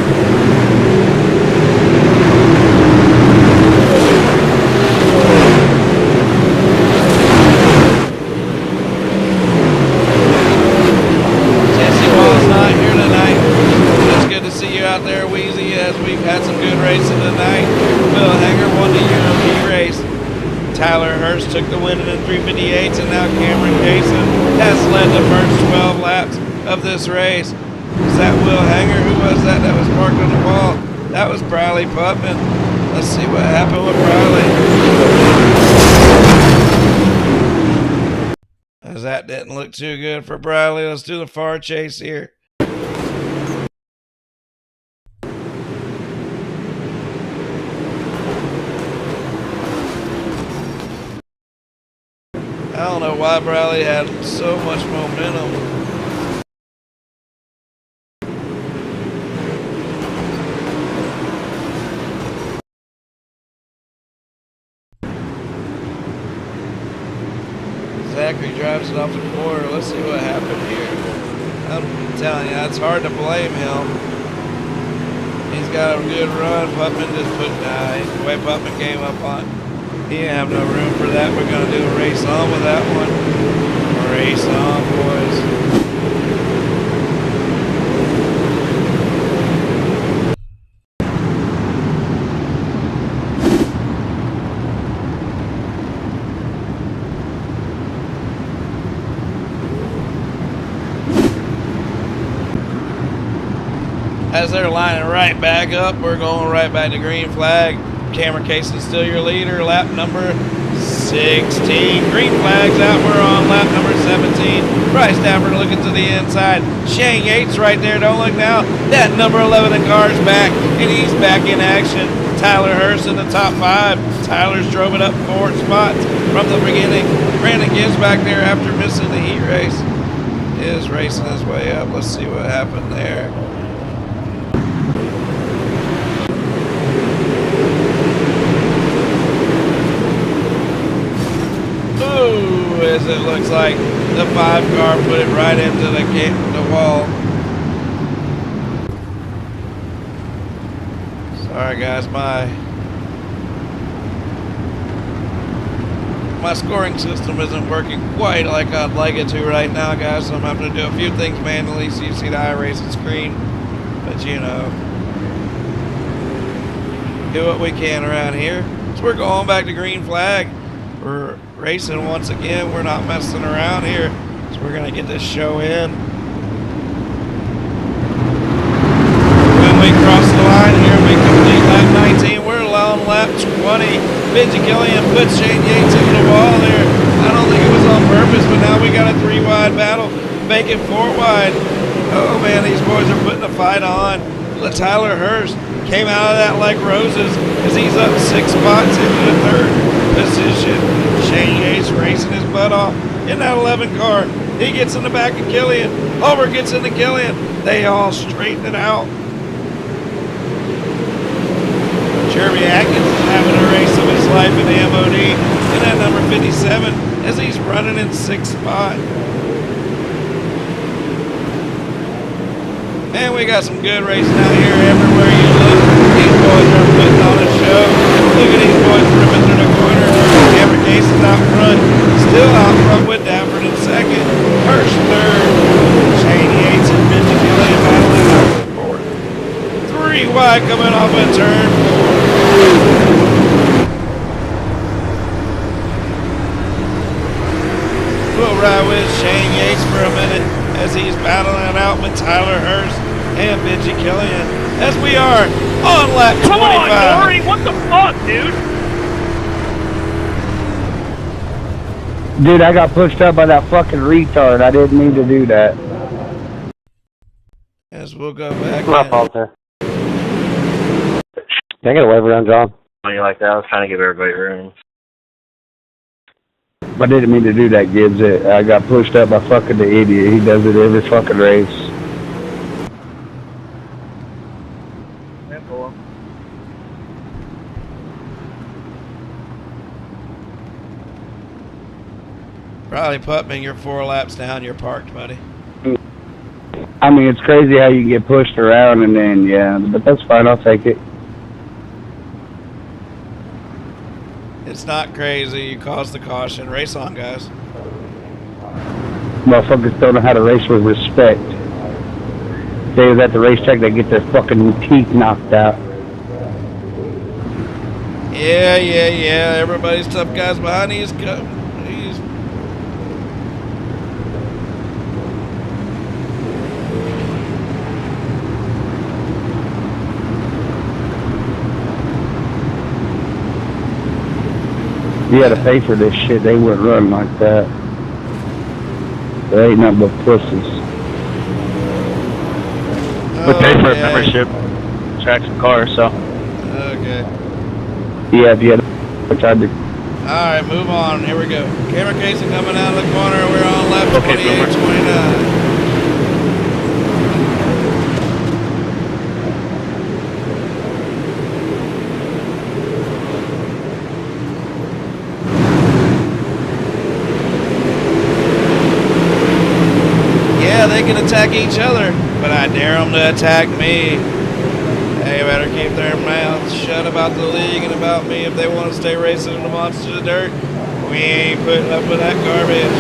Out there, Wheezy, as we've had some good racing tonight. Will Hager won the UMP race. Tyler Hurst took the win in the 358s, and now Cameron Caseland has led the first 12 laps of this race. Is that Will Hager? Who was that was parked on the wall? That was Briley Putman. Let's see what happened with Briley. As that didn't look too good for Briley. Let's do the far chase here. I don't know why Briley had so much momentum. Zachary drives it off the corner. Let's see what happened here. I'm telling you, it's hard to blame him. He's got a good run. Putman just put the way Putman came up on. He didn't have no room for that. We're going to do a race on with that one. Race on, boys. As they're lining right back up, we're going right back to green flag. Cameron Caseland still your leader, lap number 16. Green flag's out, we're on lap number 17. Bryce Stafford looking to the inside. Shane Yates right there, don't look now. That number 11 car's back, and he's back in action. Tyler Hurst in the top 5. Tyler's drove it up 4 spots from the beginning. Brandon Gibbs back there after missing the heat race is racing his way up. Let's see what happened there. As it looks like the 5 car put it right into the wall. Alright guys, my scoring system isn't working quite like I'd like it to right now, guys, so I'm having to do a few things manually so you see the iRacing screen. But you know, do what we can around here. So we're going back to green flag. We're racing once again. We're not messing around here. So we're gonna get this show in. When we cross the line here, we complete lap 19. We're on lap 20. Benji Killian puts Shane Yates into the wall there. I don't think it was on purpose, but now we got a 3-wide battle. Make it 4-wide. Oh man, these boys are putting a fight on. Tyler Hurst came out of that like roses as he's up 6 spots into the 3rd position. Shane Yates racing his butt off in that 11 car. He gets in the back of Killian. Homer gets into Killian. They all straighten it out. Jeremy Atkins is having a race of his life in the MOD in that number 57 as he's running in 6th spot. Man, we got some good racing out here everywhere you look. These boys are putting on a show. Look at these boys ripping through the corner. Cameron Case is out front. Still out front with Dafford in 2nd. Hurst 3rd. Shane Yates and Benji Killian battling out for 4th. 3 wide coming off a turn 4. We'll ride with Shane Yates for a minute as he's battling out with Tyler Hurst and Benji Killian as we are on lap 25. Come on, Dory, what the fuck, dude? Dude, I got pushed up by that fucking retard. I didn't mean to do that. As we'll go back. My fault there. Can I get a wave around, John? Something like that. I was trying to give everybody room. I didn't mean to do that, Gibbs. I got pushed up by fucking the idiot. He does it every fucking race. Probably Putman, you're 4 laps down, you're parked, buddy. I mean, it's crazy how you get pushed around and then, yeah, but that's fine. I'll take it. It's not crazy. You caused the caution. Race on, guys. Motherfuckers don't know how to race with respect. They was at the racetrack, they get their fucking teeth knocked out. Yeah. Everybody's tough guys behind. He's You had to pay for this shit. They wouldn't run like that. They ain't nothing but pussies. We pay for a membership, tracks and cars, so. Okay. Yeah, which I do. Alright, move on. Here we go. Camera casing coming out of the corner. We're on lap 28, 29. They can attack each other, but I dare them to attack me. They better keep their mouths shut about the league and about me if they want to stay racing in the monsters of dirt. We ain't putting up with that garbage.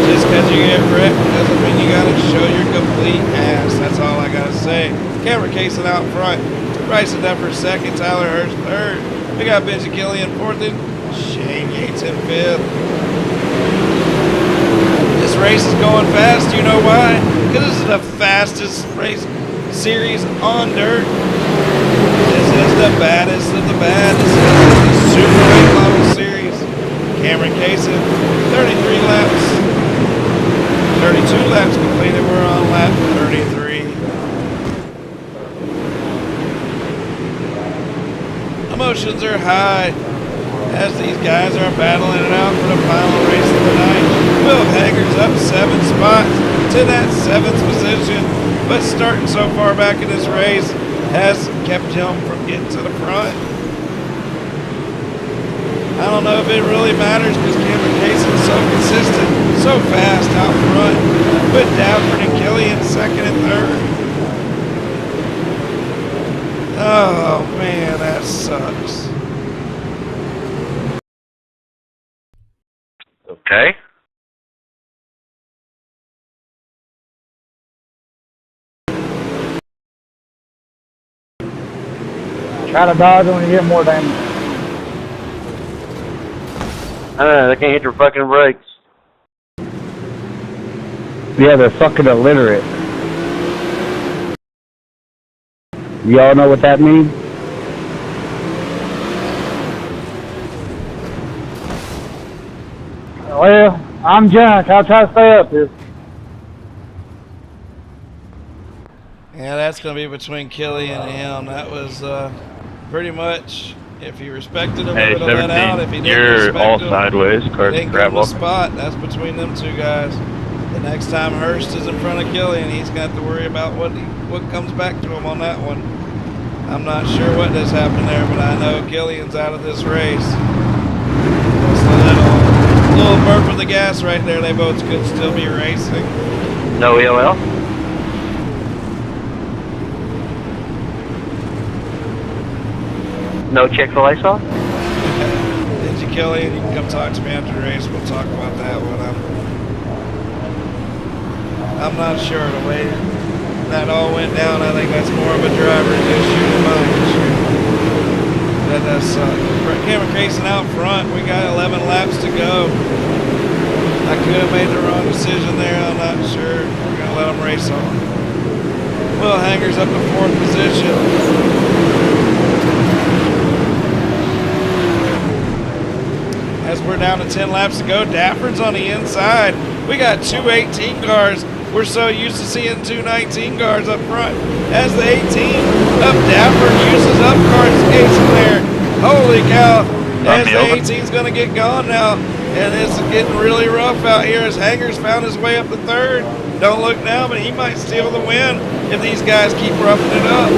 Just because you get wrecked doesn't mean you gotta show your complete ass. That's all I gotta say. Camera casing out front. Bryson Duffer 2nd, Tyler Hurst 3rd. We got Benji Killian 4th and Shane Yates in 5th. This race is going fast. You know why? Because this is the fastest race series on dirt. This is the baddest of the bad. This is the super late model series. Cameron Casey, 33 laps. 32 laps completed. We're on lap 33. Emotions are high as these guys are battling it out for the final race of the night. Will Hager's up 7 spots to that 7th position, but starting so far back in this race has kept him from getting to the front. I don't know if it really matters because Cameron Casey's so consistent, so fast out front, but Dafford and Killian 2nd and 3rd. Oh man, that sucks. Okay. Try to dodge when you get more damage. They can't hit their fucking brakes. Yeah, they're fucking illiterate. Y'all know what that means? Well, I'm junk. I'll try to stay up here. Yeah, that's going to be between Killian and him. That was pretty much, if he respected him, Hey, he would have let out. If he 17, didn't you're respect all him, sideways. Car didn't give grab him a up. spot. That's between them two guys. The next time Hurst is in front of Killian, he's got to worry about what comes back to him on that one. I'm not sure what has happened there, but I know Killian's out of this race. Just a little burp of the gas right there. They both could still be racing. No EOL? No Chick-fil-A sauce? Did you, Killian? You can come talk to me after the race. We'll talk about that one. I'm not sure the way that all went down. I think that's more of a driver's issue than mine issue. That does suck. Cameron Cason out front. We got 11 laps to go. I could have made the wrong decision there. I'm not sure. We're going to let them race on. Will Hanger's up to 4th position. As we're down to 10 laps to go, Dafford's on the inside. We got two 18 cars. We're so used to seeing two 19 cars up front. As the 18 up, Dafford uses up cars Cason there. Holy cow. As the 18's going to get gone now. And it's getting really rough out here as Hanger's found his way up to 3rd. Don't look now, but he might steal the win if these guys keep roughing it up.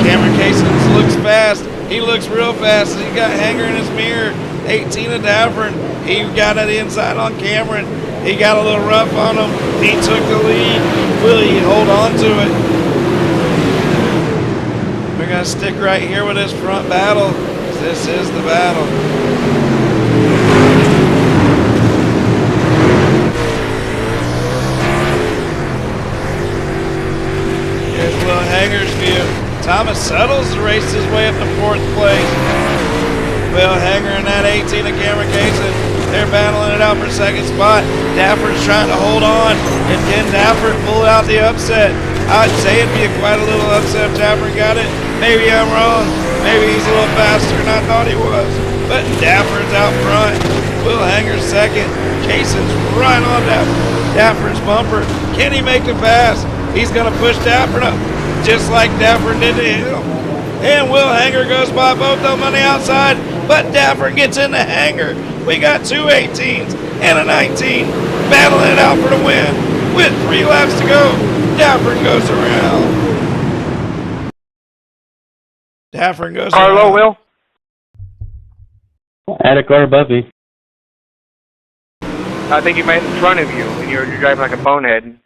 Cameron Cason looks fast. He looks real fast. He got Hanger in his mirror. 18 of Davern. He got it inside on Cameron. He got a little rough on him. He took the lead. Will he hold on to it? We're going to stick right here with this front battle. This is the battle. Here's Will Hanger's view. Thomas Settles raced his way up to 4th place. Will Hanger and that 18 of Cameron Cason, they're battling it out for 2nd spot. Dafford's trying to hold on, and can Dafford pull out the upset? I'd say it'd be quite a little upset if Dafford got it. Maybe I'm wrong. Maybe he's a little faster than I thought he was. But Dafford's out front. Will Hanger's 2nd. Cason's right on Dafford's bumper. Can he make the pass? He's going to push Dafford up, just like Dafford did to him. And Will Hanger goes by both of them on the outside, but Dafford gets in the Hanger. We got two 18s and a 19 battling it out for the win. With 3 laps to go, Dafford goes around. Dafford goes Carlo, around. Will? Add a car above me. I think he made in front of you, and you're driving like a bonehead.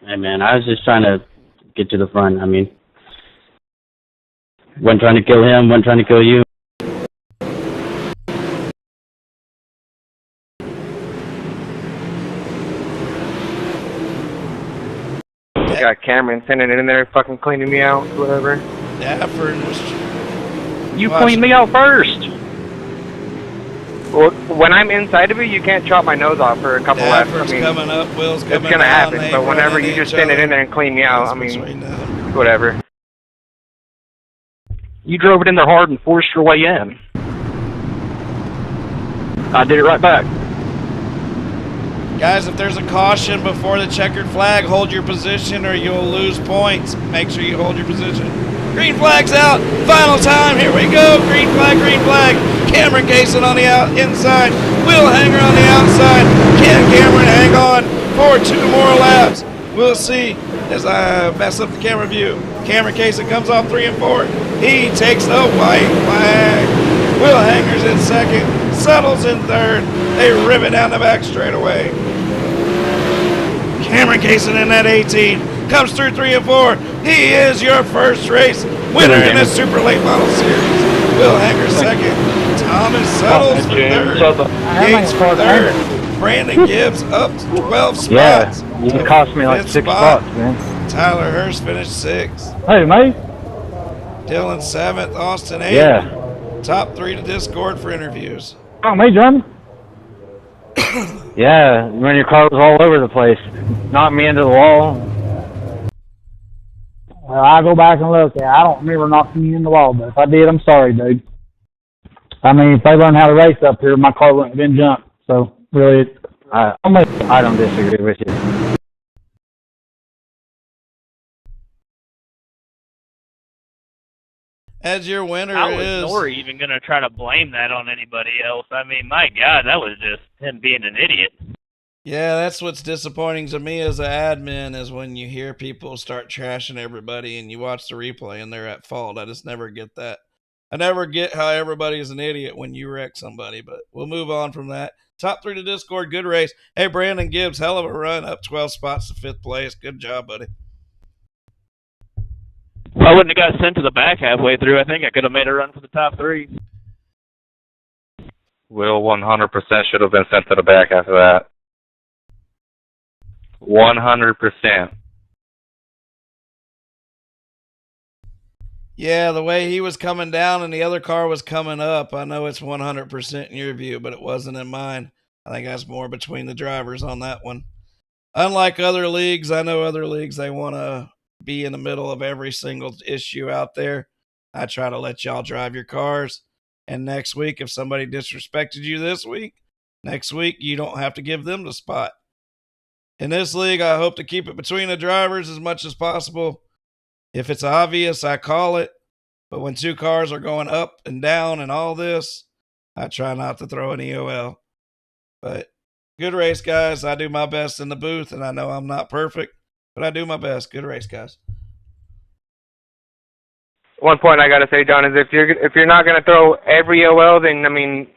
Hey man, I was just trying to get to the front. I mean, one trying to kill him, one trying to kill you. Got Cameron sending it in there, fucking cleaning me out, whatever. Dafford was. You cleaned me out first. Well, when I'm inside of it, you can't chop my nose off for a couple laps. Dafford's coming up, Will's coming down. It's gonna happen, They but whenever run you into just each send it other. in there and clean me out, I That's mean, between them. whatever. You drove it in there hard and forced your way in. I did it right back. Guys, if there's a caution before the checkered flag, hold your position or you'll lose points. Make sure you hold your position. Green flag's out. Final time. Here we go. Green flag, green flag. Cameron Cason on the inside. Will Hanger on the outside. Can Cameron hang on for 2 more laps? We'll see as I mess up the camera view. Cameron Cason comes off 3 and 4. He takes the white flag. Will Hanger's in 2nd. Settles in 3rd. They rip it down the back straightaway. Cameron Kaysen in that 18 comes through 3 and 4. He is your first race winner in the Super Late Model Series. Will Hanger second. Thomas Settles for third. Gates for third. Brandon Gibbs up 12 spots. Yeah, you cost me like 6 spots, man. Tyler Hurst finished 6th. Hey, mate. Dylan 7th. Austin 8th. Yeah. Top 3 to Discord for interviews. Oh, me, John. Yeah, when your car was all over the place, knocked me into the wall. Well, I go back and look. I don't remember knocking you in the wall, but if I did, I'm sorry, dude. I mean, if they learned how to race up here, my car wouldn't have been jumped. So, really, I don't disagree with you. As your winner How is is... Nori even going to try to blame that on anybody else? I mean, my God, that was just him being an idiot. Yeah, that's what's disappointing to me as an admin is when you hear people start trashing everybody and you watch the replay and they're at fault. I just never get that. I never get how everybody's an idiot when you wreck somebody, but we'll move on from that. Top 3 to Discord, good race. Hey, Brandon Gibbs, hell of a run, up 12 spots to 5th place. Good job, buddy. If I wouldn't have got sent to the back halfway through, I think I could have made a run for the top 3. Will 100% should have been sent to the back after that. 100%. Yeah, the way he was coming down and the other car was coming up, I know it's 100% in your view, but it wasn't in mine. I think that's more between the drivers on that one. Unlike other leagues, I know other leagues, they want to be in the middle of every single issue out there. I try to let y'all drive your cars. And next week, if somebody disrespected you this week, next week you don't have to give them the spot. In this league, I hope to keep it between the drivers as much as possible. If it's obvious, I call it. But when 2 cars are going up and down and all this, I try not to throw an EOL. But good race, guys. I do my best in the booth, and I know I'm not perfect, but I do my best. Good race, guys. One point I gotta say, John, is if you're not gonna throw every OL, then I mean,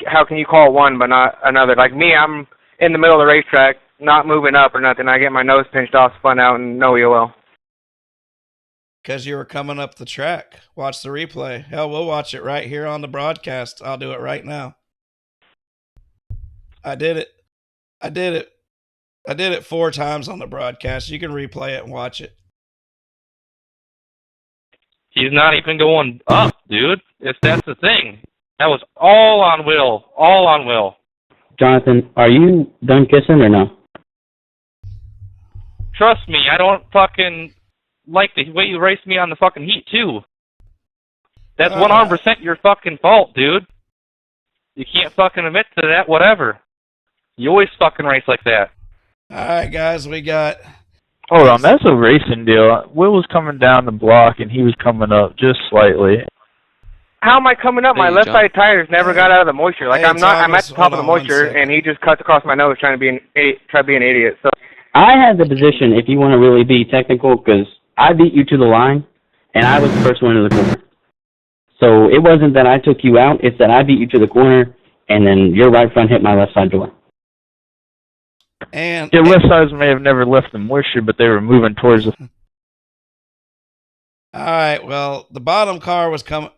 how can you call one but not another? Like me, I'm in the middle of the racetrack, not moving up or nothing. I get my nose pinched off, spun out, and no EOL. Because you were coming up the track. Watch the replay. Hell, we'll watch it right here on the broadcast. I'll do it right now. I did it 4 times on the broadcast. You can replay it and watch it. He's not even going up, dude. If that's the thing. That was all on Will. All on Will. Jonathan, are you done kissing or no? Trust me, I don't fucking like the way you raced me on the fucking heat, too. That's 100% your fucking fault, dude. You can't fucking admit to that, whatever. You always fucking race like that. All right, guys, we got... Hold on, that's a racing deal. Will was coming down the block, and he was coming up just slightly. How am I coming up? My left side tires never got out of the moisture. Like I'm at the top of the moisture, and he just cuts across my nose trying to be an idiot. So I had the position, if you want to really be technical, because I beat you to the line, and I was the first one to the corner. So it wasn't that I took you out, it's that I beat you to the corner, and then your right front hit my left side door. And your left sides may have never left the moisture, but they were moving towards the... All right, well, the bottom car was coming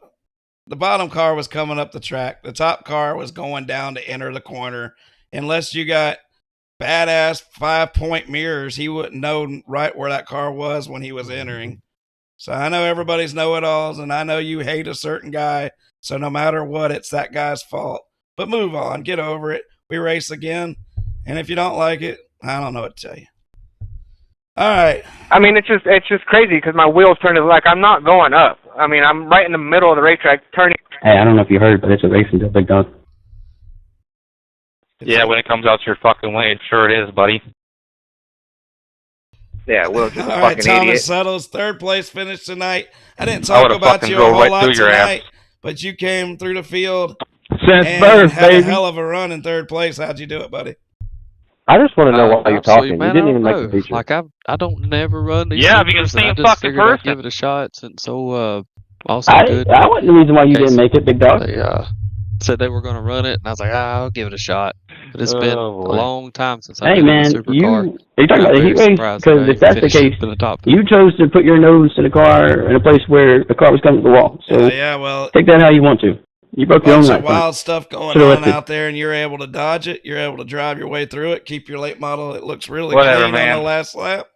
up the track. The top car was going down to enter the corner. Unless you got badass 5-point mirrors, he wouldn't know right where that car was when he was entering. So I know everybody's know-it-alls, and I know you hate a certain guy, so no matter what, it's that guy's fault. But move on. Get over it. We race again. And if you don't like it, I don't know what to tell you. All right. I mean, it's just crazy because my wheels turning like I'm not going up. I mean, I'm right in the middle of the racetrack turning. Hey, I don't know if you heard, but it's a racing deal, big dog. Yeah, when it comes out your fucking way, sure it is, buddy. Yeah, Will's just a All fucking right, Thomas idiot. Settles, 3rd place finish tonight. I didn't talk about you a whole lot tonight, but you came through the field and birth, had baby. a hell of a run in 3rd place. How'd you do it, buddy? I just want to know why you're Absolutely, talking. man, You didn't I even don't make the know. feature. Like I don't never run these. Yeah, supers, because and I same just fucking figured I'd person. give it a shot since also good. That wasn't the reason why you didn't make it, big dog. They said they were going to run it, and I was like, I'll give it a shot. but it's been a long time since I've Hey been in a man, supercar. are you talking about the heat race? Because if that's the case, you chose to put your nose to the car in a place where the car was coming to the wall. So yeah, well, take that how you want to. You broke your own bunch right of front. wild stuff going Should've on left it. out there, and you're able to dodge it. You're able to drive your way through it. Keep your late model. It looks really Whatever, clean man. on the last lap.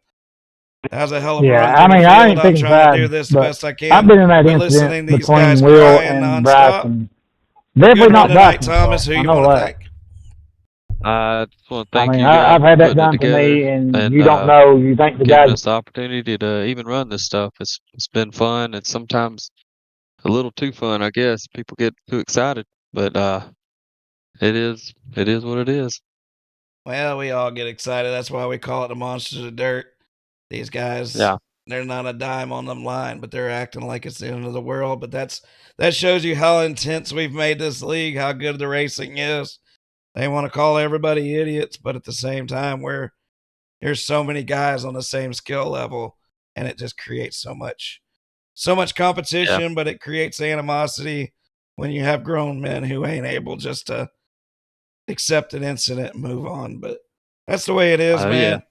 That was a hell of a Yeah, run I through mean, the I field. ain't I'm thinking trying to do bad, this the but best I can. I've been in that But incident listening to these between guys Will crying and Bryce, nonstop. and definitely Good not run tonight, Bryce's Thomas. fault. Who I you know want to that. thank? I just want to I thank mean, you guys I've had for that putting it done to together me, and you and don't know. You think the giving guy. us the opportunity to even run this stuff. It's been fun. It's sometimes a little too fun, I guess. People get too excited, but it is what it is. Well, we all get excited. That's why we call it the Monsters of Dirt. These guys, Yeah. they're not a dime on them line, but they're acting like it's the end of the world. But that shows you how intense we've made this league, how good the racing is. They want to call everybody idiots, but at the same time, there's so many guys on the same skill level, and it just creates so much competition, but it creates animosity when you have grown men who ain't able just to accept an incident and move on. But that's the way it is, Oh, man.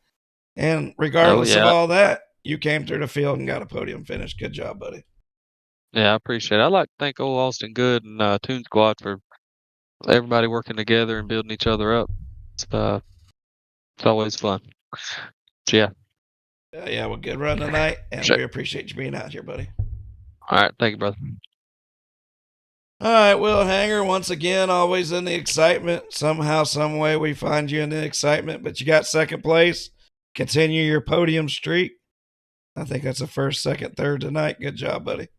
And regardless of yeah. all that, you came through the field and got a podium finish. Good job, buddy. Yeah, I appreciate it. I'd like to thank old Austin Good and Toon Squad for everybody working together and building each other up. It's always fun. Yeah. Yeah, well, good run tonight, and we appreciate you being out here, buddy. All right, thank you, brother. All right, Will Hanger, once again, always in the excitement. Somehow, some way, we find you in the excitement, but you got second place. Continue your podium streak. I think that's a first, second, third tonight. Good job, buddy.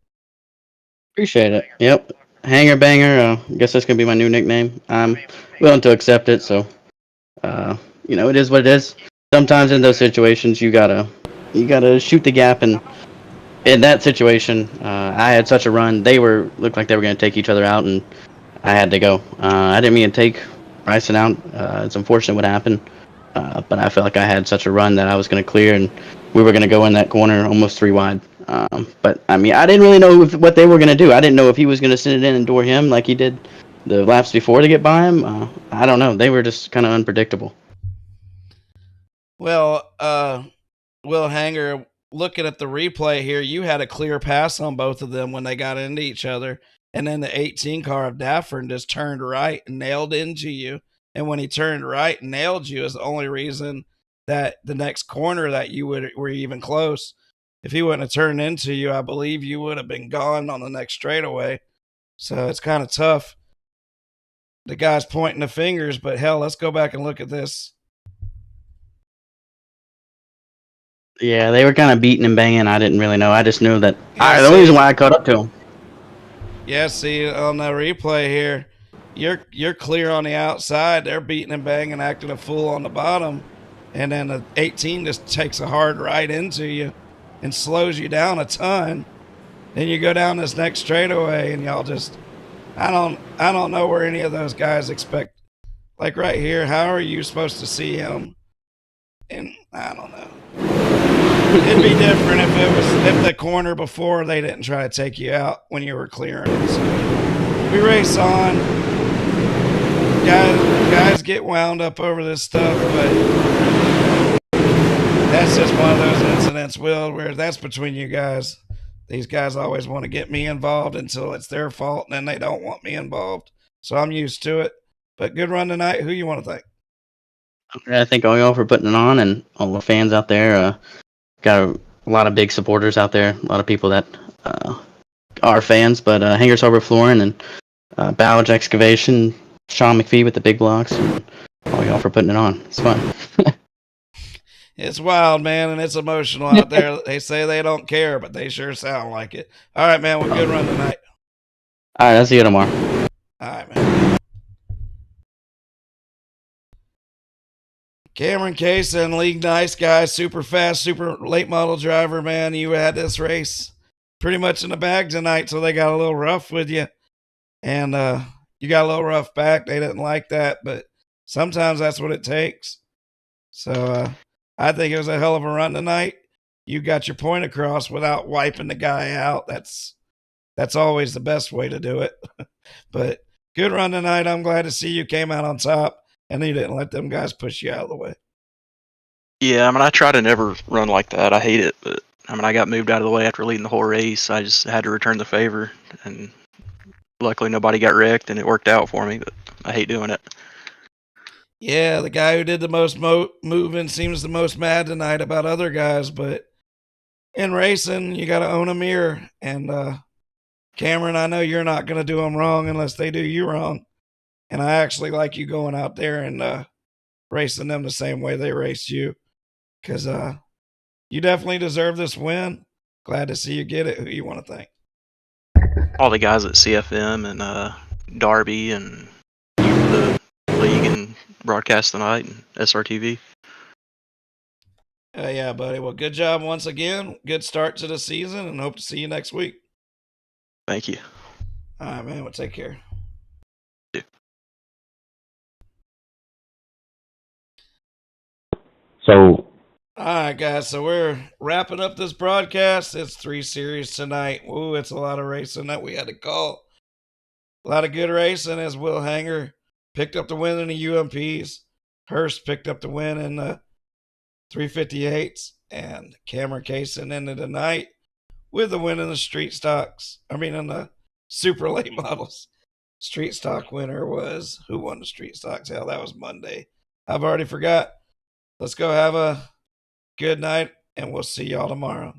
Appreciate it. Yep. Hanger Banger. I guess that's gonna be my new nickname. I'm willing to accept it. So, it is what it is. Sometimes in those situations, you gotta shoot the gap, and in that situation, I had such a run. They looked like they were gonna take each other out, and I had to go. I didn't mean to take Bryson out. It's unfortunate what happened, but I felt like I had such a run that I was gonna clear, and we were gonna go in that corner almost 3 wide. But I mean, I didn't really know what they were gonna do. I didn't know if he was gonna send it in and door him like he did the laps before to get by him. I don't know. They were just kind of unpredictable. Well, Will Hanger, looking at the replay here, you had a clear pass on both of them when they got into each other. And then the 18 car of Daffern just turned right and nailed into you. And when he turned right and nailed you is the only reason that the next corner that you were even close. If he wouldn't have turned into you, I believe you would have been gone on the next straightaway. So it's kind of tough. The guy's pointing the fingers, but hell, let's go back and look at this. Yeah, they were kind of beating and banging. I didn't really know. I just knew that. The only reason why I caught up to him. Yeah, see on the replay here, you're clear on the outside. They're beating and banging, acting a fool on the bottom, and then the 18 just takes a hard right into you and slows you down a ton. Then you go down this next straightaway, and y'all just, I don't know where any of those guys expect. Like right here, how are you supposed to see him? And I don't know. It'd be different if the corner before they didn't try to take you out when you were clearing it. So we race on. Guys get wound up over this stuff, but that's just one of those incidents, Will, where that's between you guys. These guys always want to get me involved until it's their fault, and then they don't want me involved. So I'm used to it. But good run tonight. Who you want to thank? I thank all y'all for putting it on, and all the fans out there. Got a lot of big supporters out there. A lot of people that are fans. But Hangers Harbor Flooring and Bowage Excavation, Sean McPhee with the big blocks, and all y'all for putting it on. It's fun. It's wild, man, and it's emotional out there. They say they don't care, but they sure sound like it. All right, man. Well, good run tonight. All right, I'll see you tomorrow. All right, man. Cameron Kaysen, League Nice guy, super fast, super late model driver, man. You had this race pretty much in the bag tonight, so they got a little rough with you. And you got a little rough back. They didn't like that, but sometimes that's what it takes. So I think it was a hell of a run tonight. You got your point across without wiping the guy out. That's always the best way to do it. But good run tonight. I'm glad to see you came out on top. and you didn't let them guys push you out of the way. Yeah, I mean, I try to never run like that. I hate it, but I mean, I got moved out of the way after leading the whole race. I just had to return the favor, and luckily nobody got wrecked, and it worked out for me. But I hate doing it. Yeah, the guy who did the most moving seems the most mad tonight about other guys, but in racing, you got to own a mirror. And Cameron, I know you're not going to do them wrong unless they do you wrong. And I actually like you going out there and racing them the same way they race you, because you definitely deserve this win. Glad to see you get it. Who you want to thank? All the guys at CFM and Darby and the league and broadcast tonight and SRTV. Yeah, buddy. Well, good job once again. Good start to the season, and hope to see you next week. Thank you. All right, man. Well, take care. So, all right, guys. So we're wrapping up this broadcast. It's 3 series tonight. Ooh, it's a lot of racing that we had to call. A lot of good racing as Will Hanger picked up the win in the UMPs. Hurst picked up the win in the 358's. And Cameron Kaysen ended the night with the win in the street stocks. I mean, in the super late models. Street stock winner was, who won the street stocks? Hell, that was Monday. I've already forgot. Let's go have a good night, and we'll see y'all tomorrow.